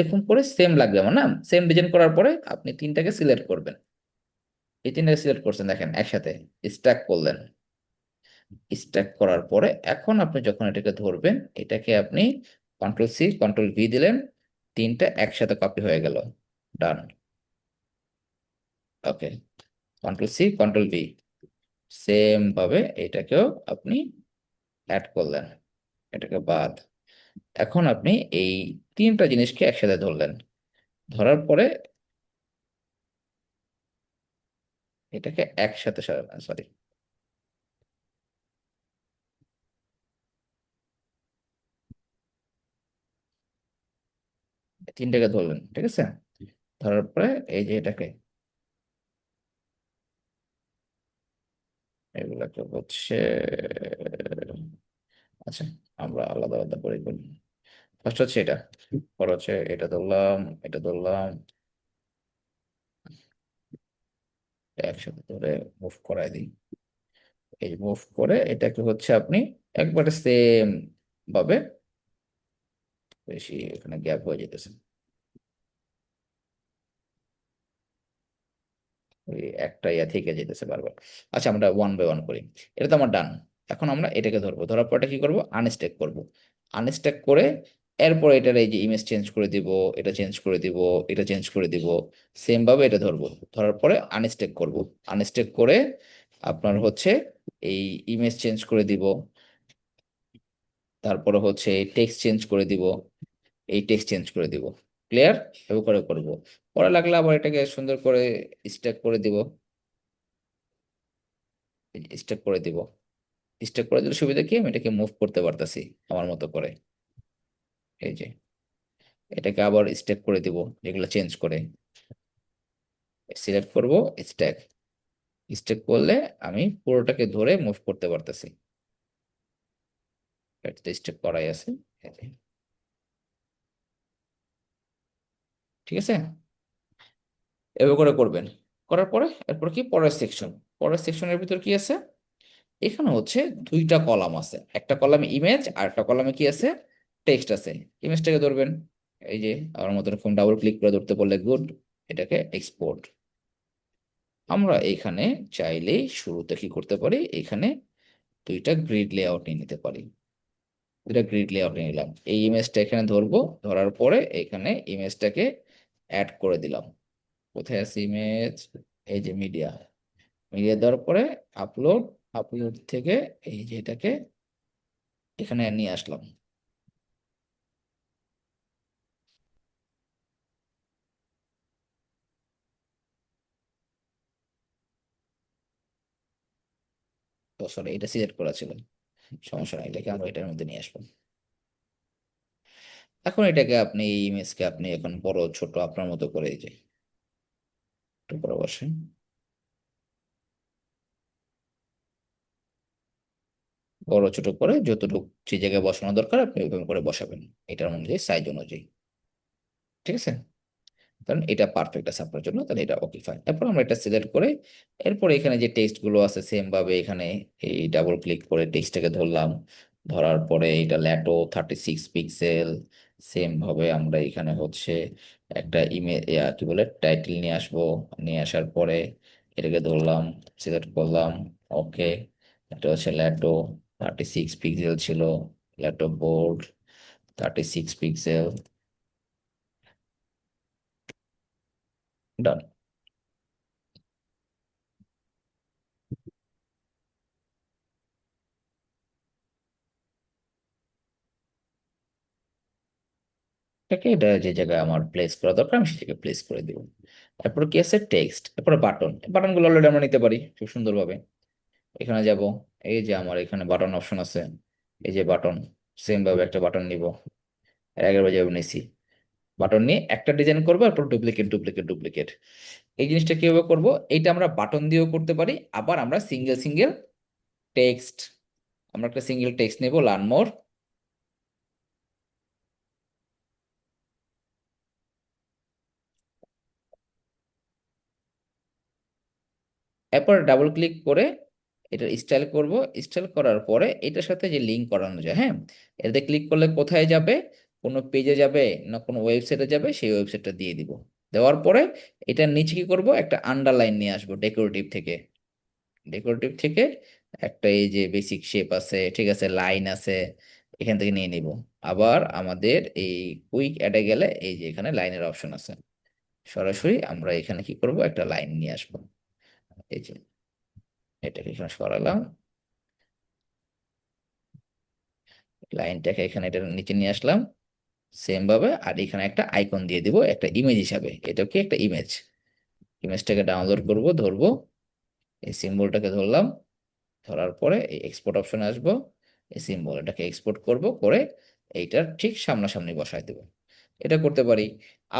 এরকম করে সেম লাগবে আমার না, সেম ডিজাইন করার পরে আপনি তিনটাকে সিলেক্ট করবেন। এই তিনটাকে সিলেক্ট করছেন, দেখেন একসাথে স্ট্যাক করলেন। স্ট্যাক করার পরে এখন আপনি যখন এটাকে ধরবেন, এটাকে আপনি কন্ট্রোল সি কন্ট্রোল ভি দিলেন, তিনটা একসাথে কপি হয়ে গেল। Done. Okay, control C control V, same ভাবে এটাকেও আপনি অ্যাড করলেন, এটাকে বাদ। এখন আপনি এই তিনটা জিনিসকে একসাথে ধরলেন, ধরার পরে এটাকে একসাথে সাজালেন, সরি, তিনটাকে ধরলেন, ঠিক আছে? ধরার পরে এই যে এটাকে, এগুলাকে হচ্ছে, আচ্ছা, আমরা আলাদা আলাদা করে করি। ফার্স্ট হচ্ছে এটা, পর হচ্ছে এটা ধরলাম, এটা ধরলাম, একসাথে ধরে মুভ করাই দিই। এই মুভ করে এটাকে হচ্ছে আপনি একবারে সেম ভাবে, বেশি এখানে গ্যাপ হয়ে যেতেছে, ওই একটা ইয়া থেকে যেতেছে বারবার। আচ্ছা, আমরা ওয়ান বাই ওয়ান করি। এটা তো আমার ডান। এখন আমরা এটাকে ধরবো, ধরার পর এটা কি করবো? আনস্ট্যাক করব। আনস্ট্যাক করে এরপর এটার এই যে ইমেজ চেঞ্জ করে দিব, এটা চেঞ্জ করে দিব, এটা চেঞ্জ করে দিব, সেম ভাবে এটা ধরবো। ধরার পরে আনস্ট্যাক করব। আনস্ট্যাক করে আপনার হচ্ছে এই ইমেজ চেঞ্জ করে দিব, তারপরে হচ্ছে এই টেক্সট চেঞ্জ করে দিব, এই টেক্সট চেঞ্জ করে দিব। ক্লিয়ার? এভাবে করে করব। পরে লাগলে আবার এটাকে সুন্দর করে স্ট্যাক করে দিব, স্ট্যাক করে দিব। স্ট্যাক করে দিলে সুবিধা কি, আমি এটাকে মুভ করতে পারতাছি আমার মতো করে। এই যে এটাকে আবার স্ট্যাক করে দিব, এগুলো চেঞ্জ করে সিলেক্ট করব, স্ট্যাক। স্ট্যাক করলে আমি পুরোটাকে ধরে মুভ করতে পারতাছি। এটা স্ট্যাক করাই আছে, এই যে, ঠিক আছে? এভাবে করে করবেন। করার পরে এরপর কি, পরের সেকশন। পরের সেকশনের ভিতর কি আছে? এখানে হচ্ছে দুইটা কলাম আছে, একটা কলামে ইমেজ আর একটা কলামে কি আছে? টেক্সট আছে। ইমেজটাকে ধরবেন, এই যে আমার মতো এরকম ডাবল ক্লিক করে ধরতে পারলে গুড। এটাকে এক্সপোর্ট। আমরা এখানে চাইলে শুরুতে কি করতে পারি, এখানে দুইটা গ্রিড লেআউট নিয়ে নিতে পারি। দুইটা গ্রিড লেআউট নিয়ে নিলাম, এই ইমেজটা এখানে ধরবো, ধরার পরে এখানে ইমেজটাকে অ্যাড করে দিলাম। কোথায় আছে ইমেজ? এই যে মিডিয়া। মিডিয়া দেওয়ার পরে আপলোড, আপলোড থেকে এই যে এটাকে এখানে নিয়ে আসলাম। তো সরি, এটা সিলেক্ট করা ছিল, সমস্যা নাই, এটাকে আমরা এটার মধ্যে নিয়ে আসবো। এখন এটাকে আপনি, এই ইমেজকে আপনি এখন বড় ছোট আপনার মতো করে, এই যে একটু বড় বসেন, বড় ছোট করে যতটুকু যে জায়গায় বসানো দরকার আপনি ওইভাবে করে বসাবেন, এটার অনুযায়ী, সাইজ অনুযায়ী। ঠিক আছে? কারণ এটা পারফেক্ট আছে আপনার জন্য, তাহলে এটা ওকে ফাইন। এরপর আমরা এটা সিলেক্ট করে এরপর এখানে যে টেক্সট গুলো আছে সেম ভাবে এখানে এই ডাবল ক্লিক করে টেক্সটটাকে ধরলাম। ধরার পরে এটা ল্যাটো 36 পিক্সেল, সেম ভাবে আমরা এখানে হচ্ছে একটা ইমেজ, কি বলে, টাইটেল নিয়ে আসবো। নিয়ে আসার পরে এটাকে ধরলাম, সিলেক্ট করলাম, ওকে। এটা হচ্ছে ল্যাটো 36 পিক্সেল ছিল, ল্যাটো বোল্ড 36 পিক্সেল। ডান। এটাকে, এটা যে জায়গায় আমার প্লেস করা দরকার আমি সেটাকে প্লেস করে দিব। তারপর কি আছে? টেক্সট। তারপরে বাটন, বাটনগুলো অলরেডি আমরা নিতে পারি খুব সুন্দরভাবে। এখানে যাব, এই যে আমার এখানে বাটন অপশন আছে, এই যে বাটন, সেম ভাবে একটা বাটন নিব, এর আগের বার যেভাবে নিছি, বাটন নিয়ে একটা ডিজাইন করবো, তারপর ডুপ্লিকেট ডুপ্লিকেট ডুপ্লিকেট। এই জিনিসটা কিভাবে করব? এইটা আমরা বাটন দিয়েও করতে পারি, আবার আমরা সিঙ্গেল সিঙ্গেল টেক্সট, আমরা একটা সিঙ্গেল টেক্সট নেব, লার্ন মোর, এরপর ডাবল ক্লিক করে এটা স্টাইল করব। স্টাইল করার পরে এটার সাথে যে লিঙ্ক করানো যায়, হ্যাঁ, এটাতে ক্লিক করলে কোথায় যাবে, কোনো পেজে যাবে না কোনো ওয়েবসাইটে যাবে, সেই ওয়েবসাইটটা দিয়ে দিব। দেওয়ার পরে এটার নিচে কি করব, একটা আন্ডারলাইন নিয়ে আসবো ডেকোরেটিভ থেকে। ডেকোরেটিভ থেকে একটা এই যে বেসিক শেপ আছে, ঠিক আছে, লাইন আছে, এখান থেকে নিয়ে নিব। আবার আমাদের এই কুইক অ্যাডে গেলে এই যে এখানে লাইনের অপশন আছে, সরাসরি আমরা এখানে কি করব, একটা লাইন নিয়ে আসবো। এই যে এটাকে এখানে সরালাম, লাইনটাকে এখানে এটার নিচে নিয়ে আসলাম, সেম ভাবে। আর এখানে একটা আইকন দিয়ে দিব একটা ইমেজ হিসাবে, এটা কি একটা ইমেজ, ইমেজটাকে ডাউনলোড করব, ধরবো, এই সিম্বলটাকে ধরলাম, ধরার পরে এই এক্সপোর্ট অপশনে আসবো, এই সিম্বল এটাকে এক্সপোর্ট করব করে এইটার ঠিক সামনাসামনি বসায় দেব। এটা করতে পারি।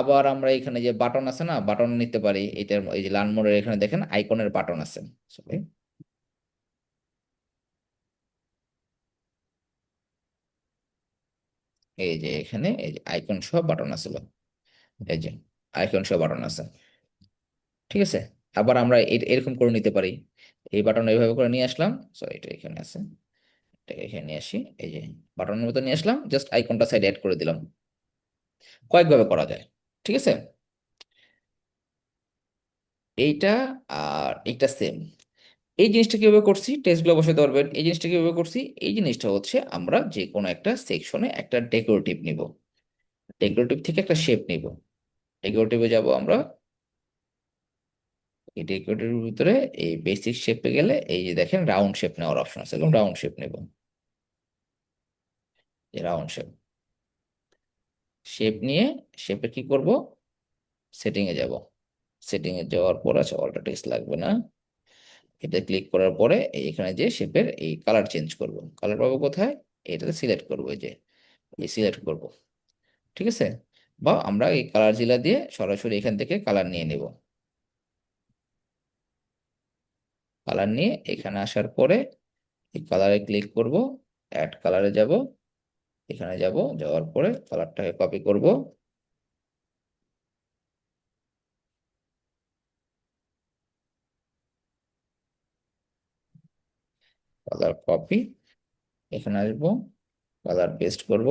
আবার আমরা এখানে যে বাটন আছে না, বাটন নিতে পারি। এটার এই যে লার্ন মোডের এখানে দেখেন আইকনের বাটন আছে, সরি, এই যে এখানে এই যে আইকন সহ বাটন আছে, এই যে আইকন সহ বাটন আছে, ঠিক আছে। আবার আমরা এরকম করে নিতে পারি, এই বাটন এইভাবে করে নিয়ে আসলাম, সো এটা এখানে আছে, এটাকে এখানে নিয়ে আসি, এই যে বাটনের মতো নিয়ে আসলাম, জাস্ট আইকনটা সাইড অ্যাড করে দিলাম। কয়েকভাবে করা যায়, ঠিক আছে, এইটা আর এইটা সেম। এই জিনিসটা কিভাবে করছি, টেক্সটগুলো বসাতে পারবেন। এই জিনিসটা কিভাবে করছি, এই জিনিসটা হচ্ছে আমরা যে কোনো একটা সেকশনে একটা ডেকোরেটিভ নিব, ডেকোরেটিভ থেকে একটা শেপ নিব, ডেকোরেটিভে যাব আমরা, এই ডেকোরেটিভের ভিতরে এই বেসিক শেপে গেলে এই যে দেখেন রাউন্ড শেপ নেওয়ার অপশন আছে, এবং রাউন্ড শেপ নেব, এই রাউন্ড শেপ, শেপ নিয়ে শেপে কি করব, সেটিং এ যাব, সেটিং এ যাওয়ার পর আছে অল্টার টেক্সট লাগবে না, এটা ক্লিক করার পরে এখানে যে শেপের এই কালার চেঞ্জ করব, কালার পাবো কোথায়, এটাতে সিলেক্ট করব, এই যে এই সিলেক্ট করব, ঠিক আছে। বা আমরা এই কালার জিলা দিয়ে সরাসরি এখান থেকে কালার নিয়ে নেব, কালার নিয়ে এখানে আসার পরে এই কালারে ক্লিক করব, অ্যাড কালারে যাব, এখানে যাব, যাওয়ার পরে কালারটাকে কপি করব, কালার কপি, এখানে আসবো, কালার পেস্ট করব,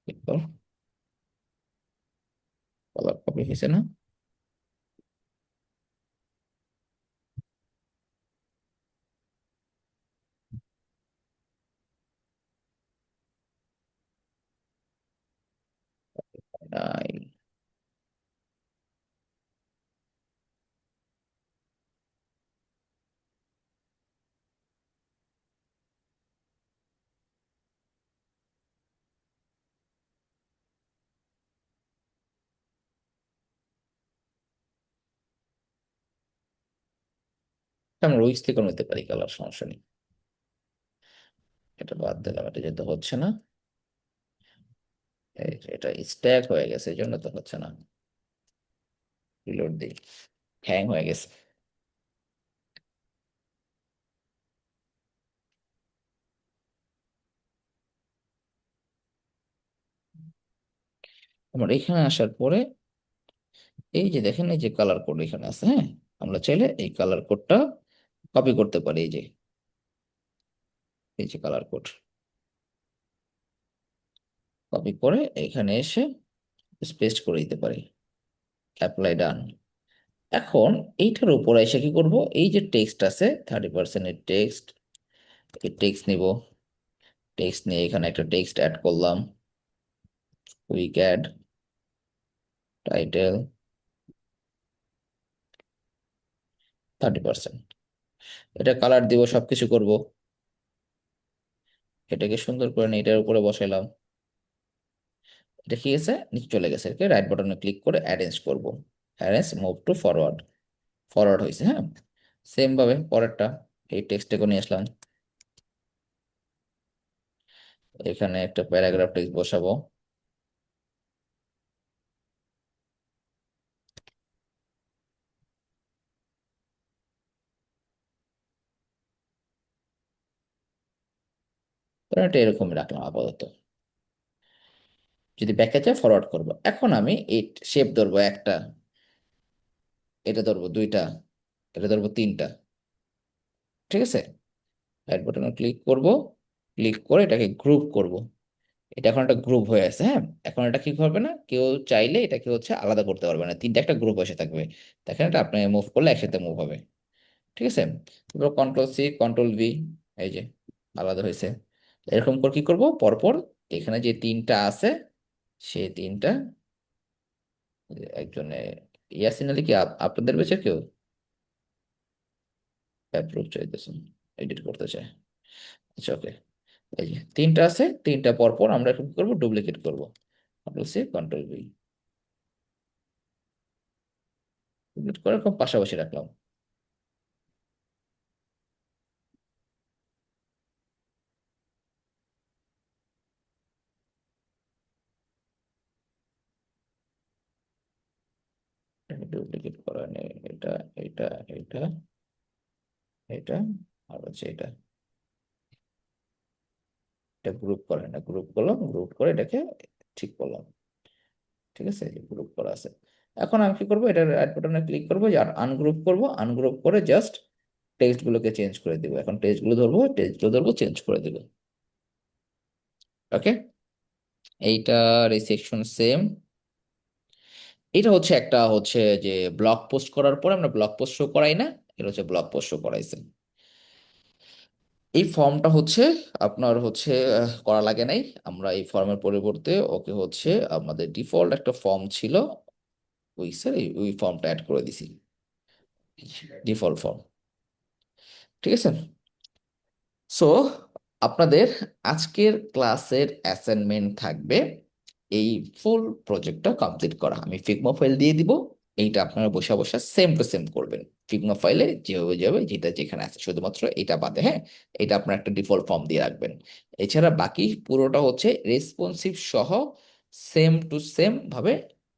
এরপর কালার কপি হয়েছে না, নাই। আমরা উইচ থেকে নিতে পারি কালার, সমস্যা নেই, এটা বাদ দিলাম, এটা যেহেতু হচ্ছে না, এই যে এটা স্ট্যাক হয়ে গেছে, এই জন্য তো হচ্ছে না, রিলোড দিই, হ্যাং হয়ে গেছে। আমার এখানে আসার পরে এই যে দেখেন এই যে কালার কোড এখানে আছে, হ্যাঁ, আমরা চাইলে এই কালার কোডটা কপি করতে পারি, এই যে এই যে কালার কোড কপি করে এখানে এসে পেস্ট করে দিতে পারি, অ্যাপ্লাই ডান। এখন এইটার উপরে এসে কি করব, এই যে টেক্সট আছে 30%-এর টেক্সট, এই টেক্সট নিব, টেক্সট নিয়ে এখানে একটা টেক্সট অ্যাড করলাম, কুইক অ্যাড টাইটেল 30%, এটা কালার দিব, সবকিছু করব, এটাকে সুন্দর করে নিয়ে এটার উপরে বসাইলাম, এটা কি গেছে, নিচে চলে গেছে। একে রাইট বাটনে ক্লিক করে অ্যারেঞ্জ করব। Arrange move to forward, forward হয়েছে। হ্যাঁ, সেম ভাবে পরেরটা এই টেক্সটটাকে নিয়ে আসলাম, এখানে একটা প্যারাগ্রাফ টেক্সট বসাবো। তো এটা এরকমই রাখলাম আপাতত। যদি ব্যাকে চাই ফরওয়ার্ড করব। এখন আমি এই শেপ ধরবো একটা, এটা ধরবো দুইটা, এটা ধরবো তিনটা। ঠিক আছে, রাইট বাটনে ক্লিক করব, ক্লিক করে এটাকে গ্রুপ করব। এটা এখন একটা গ্রুপ হয়ে আছে। হ্যাঁ, এখন এটা কি করবে না, কেউ চাইলে এটাকে হচ্ছে আলাদা করতে পারবে না, তিনটা একটা গ্রুপ এসে থাকবে। দেখেন এটা আপনি মুভ করলে একসাথে মুভ হবে। ঠিক আছে, এবার কন্ট্রোল সি কন্ট্রোল ভি, এই যে আলাদা হয়েছে। এরকম করে কি করব, পরপর এখানে যে তিনটা আছে সেই তিনটা, একজনে ইয়াসিন আলী কি আপনাদের বেঁচে কেউ অ্যাপ্রুভ চাইতেছেন, এডিট করতে চায়। আচ্ছা ওকে, এই যে তিনটা আছে, তিনটা পরপর আমরা এখন কি করবো, ডুপ্লিকেট করব। Control C control V, duplicate করে খুব পাশাপাশি রাখলাম। ডুপ্লিকেট করা নেই, এটা এটা এটা এটা আর হচ্ছে এটা, এটা গ্রুপ করে না, গ্রুপ করলাম, গ্রুপ করে এটাকে ঠিক করলাম। ঠিক আছে, এই গ্রুপ করা আছে। এখন আমি কি করবো, এটা রাইট বাটনে ক্লিক করবো, আর আনগ্রুপ করব, আনগ্রুপ করে জাস্ট টেক্সট গুলোকে চেঞ্জ করে দিব। এখন টেক্সট গুলো ধরবো, টেক্সট গুলো ধরবো, চেঞ্জ করে দিব। ওকে, এইটার এই সেকশন সেম। এটা হচ্ছে একটা হচ্ছে যে ব্লগ পোস্ট করার পরে আমরা ব্লগ পোস্ট শো করাই না, এটা হচ্ছে ব্লগ পোস্ট শো করাইছে। এই ফর্মটা হচ্ছে আপনার হচ্ছে করা লাগে নাই। আমরা এই ফর্মের পরিবর্তে ওকে হচ্ছে আমাদের ডিফল্ট একটা ফর্ম ছিল উইক্সের, ওই ফর্মটা অ্যাড করে দিছি, ডিফল্ট ফর্ম। ঠিক আছে, সো আপনাদের আজকের ক্লাসের অ্যাসাইনমেন্ট থাকবে এই ফুল প্রজেক্টটা কমপ্লিট করা। আমি ফিগমা ফাইল দিয়ে দিব, এইটা আপনারা বসে বসে সেম টু সেম করবেন। ফিগমা ফাইলে যেভাবে যাবে যেটা যেখানে আছে, শুধুমাত্র এটা বাদে। হ্যাঁ, এটা আপনার একটা ডিফল্ট ফর্ম দিয়ে রাখবেন। এছাড়া বাকি পুরোটা হচ্ছে রেসপন্সিভ সহ সেম টু সেম ভাবে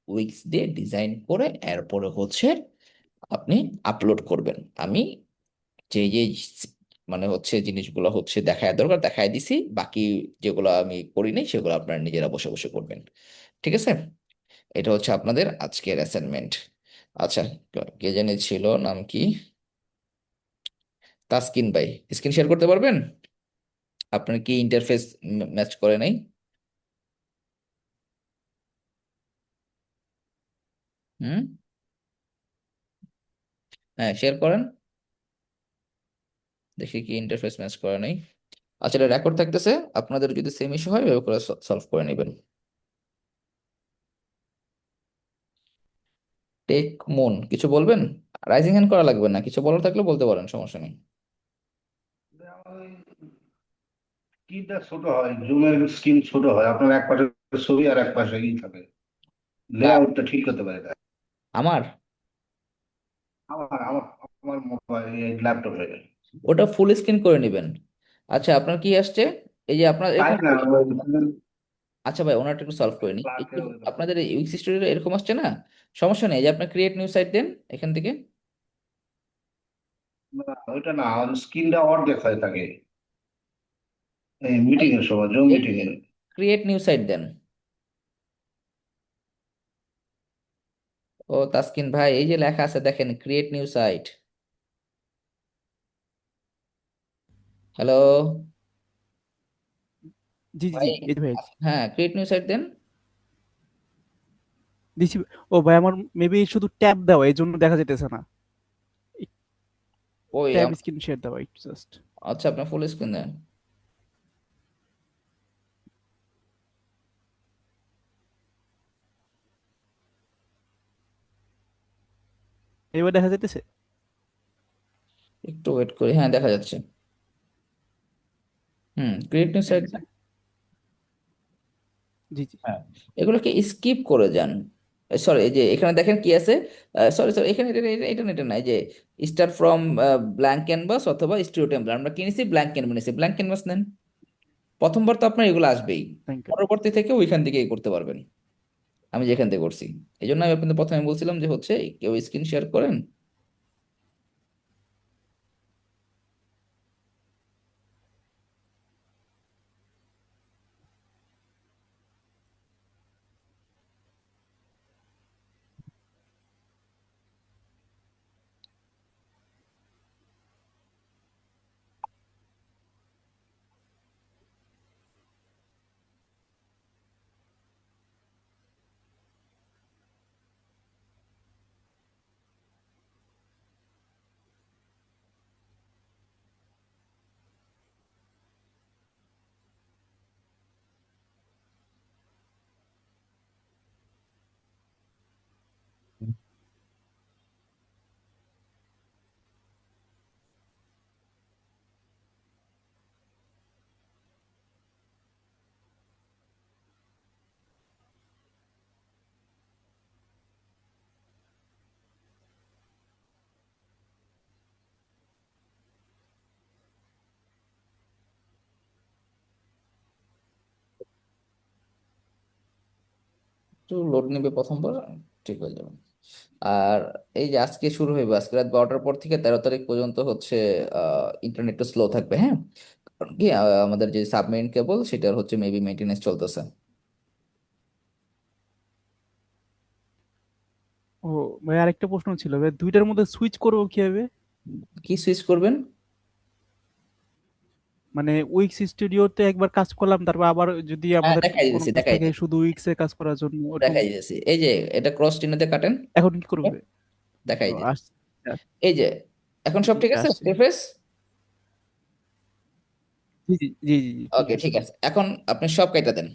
উইক্স দিয়ে ডিজাইন করে এরপরে হচ্ছে আপনি আপলোড করবেন। আমি যে যে মানে হচ্ছে জিনিসগুলো হচ্ছে দেখায় দরকার দেখায় দিছি, বাকি যেগুলো আমি করি নাই সেগুলো আপনারা নিজেরা বসে বসে করবেন। ঠিক আছে, এটা হচ্ছে আপনাদের আজকের অ্যাসাইনমেন্ট। আচ্ছা, কে জানি ছিল, নাম কি, তাসকিন ভাই, স্ক্রিন শেয়ার করতে পারবেন? আপনার কি ইন্টারফেস ম্যাচ করে নাই? হুম, হ্যাঁ শেয়ার করেন, দেখি কি ইন্টারফেস ম্যাচ করে নাই। আচ্ছা, এটা রেকর্ড থাকতেছে, আপনাদের যদি সেম ইস্যু হয় এভাবে করে সলভ করে নেবেন। টেক মুন কিছু বলবেন? রাইজিং হ্যান্ড করা লাগবে না, কিছু বলার থাকলে বলতে পারেন, সমস্যা নেই। স্ক্রিনটা ছোট হয়, জুমের স্ক্রিন ছোট হয়, আপনার এক পাশে ছবি আর এক পাশে ই থাকে, কার? লেআউটটা ঠিক করতে পারে না। আমার? আমার আমার আমার মোবাইল ল্যাপটপে ওটা ফুল স্ক্রিন করে নেবেন। আচ্ছা, আপনার কি আসছে, এই যে আপনার তাই এরকম, না? আচ্ছা ভাই ওনারটা একটু সলভ করে নিই। এই ক্লাসে যে আপনাদের ইউএক্স স্টুডিও এরকম আসছে না, সমস্যা নেই, এই যে আপনার ক্রিয়েট নিউ সাইট দেন এখান থেকে। ওইটা না, স্ক্রিনটা অর্ধেক হয়ে থাকে এই মিটিং এর সময়, জুম এই মিটিং এ। ক্রিয়েট নিউ সাইট দেন। ও তাসকিন ভাই, এই যে লেখা আছে দেখেন, ক্রিয়েট নিউ সাইট। হ্যালো জি জি ভাই, জি, এই যে ভাই হ্যাঁ ক্রিয়েট নিউ সাইট দেন। দিছি। ও ভাই, আমার মেবি শুধু ট্যাব দেওয়া, এই জন্য দেখা যেতেছে না। ওই ট্যাব স্ক্রিন শেয়ার দেওয়া একটু জাস্ট। আচ্ছা, আপনার ফুল স্ক্রিন দেন। এবার দেখা যাইতেছে। একটু ওয়েট করি, হ্যাঁ দেখা যাচ্ছে। ক্রিয়েট নিউ এই সাইট যে, দেন। জি জি। হ্যাঁ, এগুলোকে স্কিপ করে যান। সরি, এই যে এখানে দেখেন কি আছে, সরি সরি, এখানে এটা নাই যে স্টার্ট ফ্রম ব্ল্যাঙ্ক ক্যানভাস অথবা স্টুডিও টেমপ্লেট। আমরা কি নিছি? ব্ল্যাঙ্ক ক্যানভাস নিছি। ব্ল্যাঙ্ক ক্যানভাস নেন। প্রথমবার তো আপনার এগুলো আসবেই, থ্যাংক ইউ। পরবর্তী থেকে ওইখান থেকেই করতে পারবেন। আমি যেখান থেকে করছি, এই জন্য আমি আপনাদের প্রথমে বলছিলাম যে হচ্ছে কেউ স্ক্রিন শেয়ার করেন। একটু লোড নেবে প্রথমবার, ঠিক হয়ে যাবে। আর এই যে আজকে শুরু হইবে, আজকে রাত 12টার পর থেকে 13 তারিখ পর্যন্ত হচ্ছে ইন্টারনেট স্লো থাকবে, হ্যাঁ। কারণ কি আমাদের যে সাবমেরিন কেবল সেটার হচ্ছে মেবি মেইনটেনেন্স চলতেছে। ও ভাই, আরেকটা প্রশ্ন ছিল ভাই, দুইটার মধ্যে সুইচ করবো কিভাবে? কি সুইচ করবেন? মানে উইক্স স্টুডিওতে একবার কাজ করলাম, তারপর আবার যদি হ্যাঁ, আমাদের দেখাই কোনো দিতেছি কাজ দেখাই থাকে দিতেছি শুধু উইক্সে কাজ করার জন্য ওরকম, দেখাই দিতেছি। এই যে এটা ক্রস চিহ্নতে কাটেন। এখন কি করবে? দেখাই ও দিতেছি। আসছে। এই যে এখন সব ঠিক আছে, আসছে। রিফ্রেশ। জি জি জি জি জি, ঠিক ওকে, আছে। ঠিক আছে। এখন আপনি সব কেটে দেন,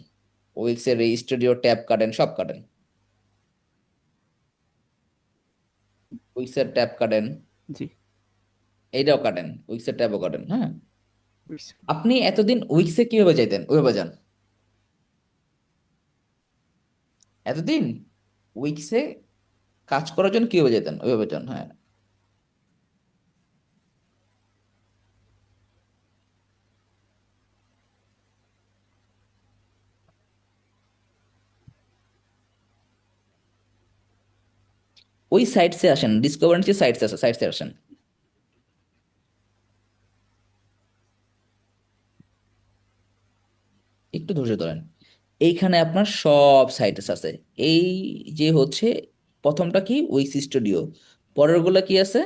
উইক্স এর এই স্টুডিও ট্যাব কাটেন, সব কাটেন। উইক্স এর ট্যাব কাটেন, জি, এইটাও কাটেন, উইক্স এর ট্যাবও কাটেন, হ্যাঁ। বুঝছি। আপনি এতদিন উইক্সে কিভাবে যাইতেন? ওইভাবে যান। এতদিন উইক্সে কাজ করার জন্য কিভাবে যেতেন? ওইভাবে যান, হ্যাঁ। ওই সাইটসে আসেন, ডিসকভার নিচে সাইটসে আছে, সাইটসে আসেন। একটু ধৈর্য ধরেন। এইখানে আপনার সব সাইটস আছে। এই যে হচ্ছে প্রথমটা কি? Weeks studio. পরেরগুলো কি আছে?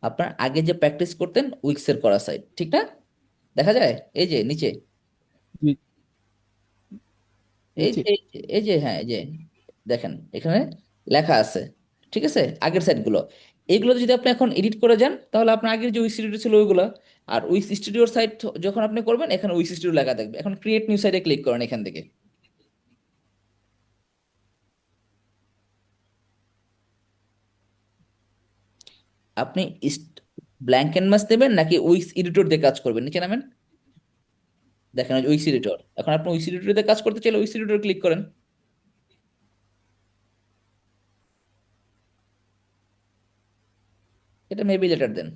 আপনার আগে যে প্র্যাকটিস করতেন উইক্সের করা সাইট, ঠিক না? দেখা যায় এই যে নিচে, জি, এই নিচে। যে এই যে হ্যাঁ, এই যে দেখেন এখানে লেখা আছে, ঠিক আছে, আগের সাইটগুলো। এইগুলো যদি আপনি এখন এডিট করে যান তাহলে আপনার আগের যে উইক্স স্টুডিও ছিল ওইগুলো। আর উইক্স স্টুডিওর সাইট যখন আপনি করবেন এখানে উইক্স স্টুডিও লেখা থাকবে। এখন ক্রিয়েট নিউ সাইটে ক্লিক করেন এখান থেকে। আপনি ব্ল্যাঙ্ক ক্যানভাস দেবেন নাকি উইক্স এডিটর দিয়ে কাজ করবেন? নিচে নামেন, দেখেন উইক্স এডিটর। এখন আপনি উইক্স এডিটর দিয়ে কাজ করতে চাইলে উইক্স এডিটর ক্লিক করেন। এটা মেবি লেটার দেন।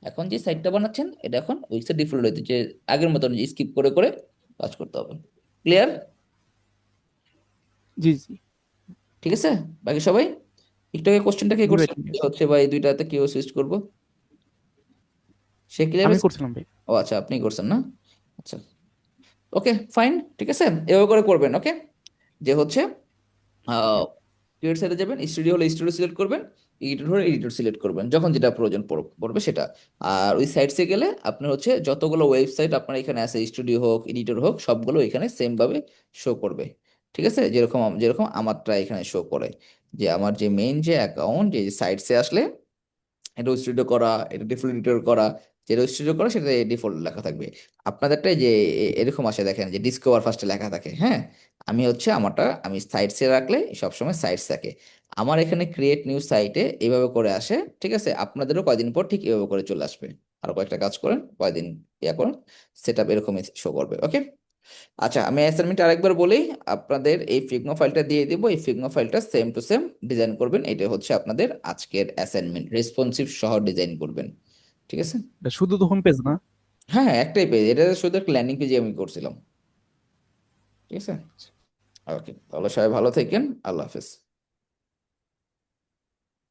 এখন যে সাইটটা বানাচ্ছেন এটা এখন উইক্সের ডিফল্ট হইতে যে আগের মতন স্কিপ করে করে কাজ করতে হবে। ক্লিয়ার? জি জি ঠিক আছে। বাকি সবাই একটু আগে কোশ্চেনটা কে জি ভাই, করছে ঠিক যে আছে। হচ্ছে ভাই দুইটাতে কেউ সুইচ করবো, সে ক্লিয়ার আমি হয়েছে? করছিলাম ভাই। ও আচ্ছা, আপনি করছেন না? আচ্ছা, ওকে ফাইন, ঠিক আছে। এভাবে করে করবেন, ওকে। যে হচ্ছে ক্রিয়েট সাইটে যাবেন, স্টুডিও হলে স্টুডিও সিলেক্ট করবেন, এডিটর হলে এডিটর সিলেক্ট করবেন যখন যেটা প্রয়োজন পড়বে সেটা। আর ওই সাইটসে গেলে আপনার হচ্ছে যতগুলো ওয়েবসাইট আপনার এখানে আছে, স্টুডিও হোক এডিটর হোক, সবগুলো এখানে সেম ভাবে শো করবে। ঠিক আছে, যেরকম যেরকম আমারটা এখানে শো করে, যে আমার যে মেইন যে অ্যাকাউন্ট যে সাইটসে আসলে এটা স্টুডিও করা, এটা ডিফল্ট এডিটর করা, যেটা স্টুডিও করা সেটা ডিফল্ট লেখা থাকবে। আপনাদেরটাই যে এরকম আসে দেখেন যে ডিসকভার ফার্স্টে লেখা থাকে, হ্যাঁ। আমি হচ্ছে আমারটা আমি সাইটসে রাখলে সবসময় সাইটস থাকে। আমার এখানে ক্রিয়েট নিউ সাইটে এইভাবে করে আসে, ঠিক আছে? আপনাদেরও কয়দিন পর ঠিক এভাবে করে চলে আসবে। আরো কয়েকটা কাজ করেন, কয়দিন করেন, সেট আপ এরকমই শো করবে। ওকে, আচ্ছা আমি অ্যাসাইনমেন্ট আরেকবার বলি। আপনাদের এই ফিগনো ফাইলটা দিয়ে দিব, এই ফিগনো ফাইলটা সেম টু সেম ডিজাইন করবেন। এটা হচ্ছে আপনাদের আজকের অ্যাসাইনমেন্ট, রেসপন্সিভ সহ ডিজাইন করবেন, ঠিক আছে? এটা শুধু তো হোম পেজ না? হ্যাঁ হ্যাঁ, একটাই পেজ, এটা শুধু একটা ল্যান্ডিং পেজে আমি করছিলাম, ঠিক আছে? ওকে, তাহলে সবাই ভালো থাকেন, আল্লাহ হাফেজ।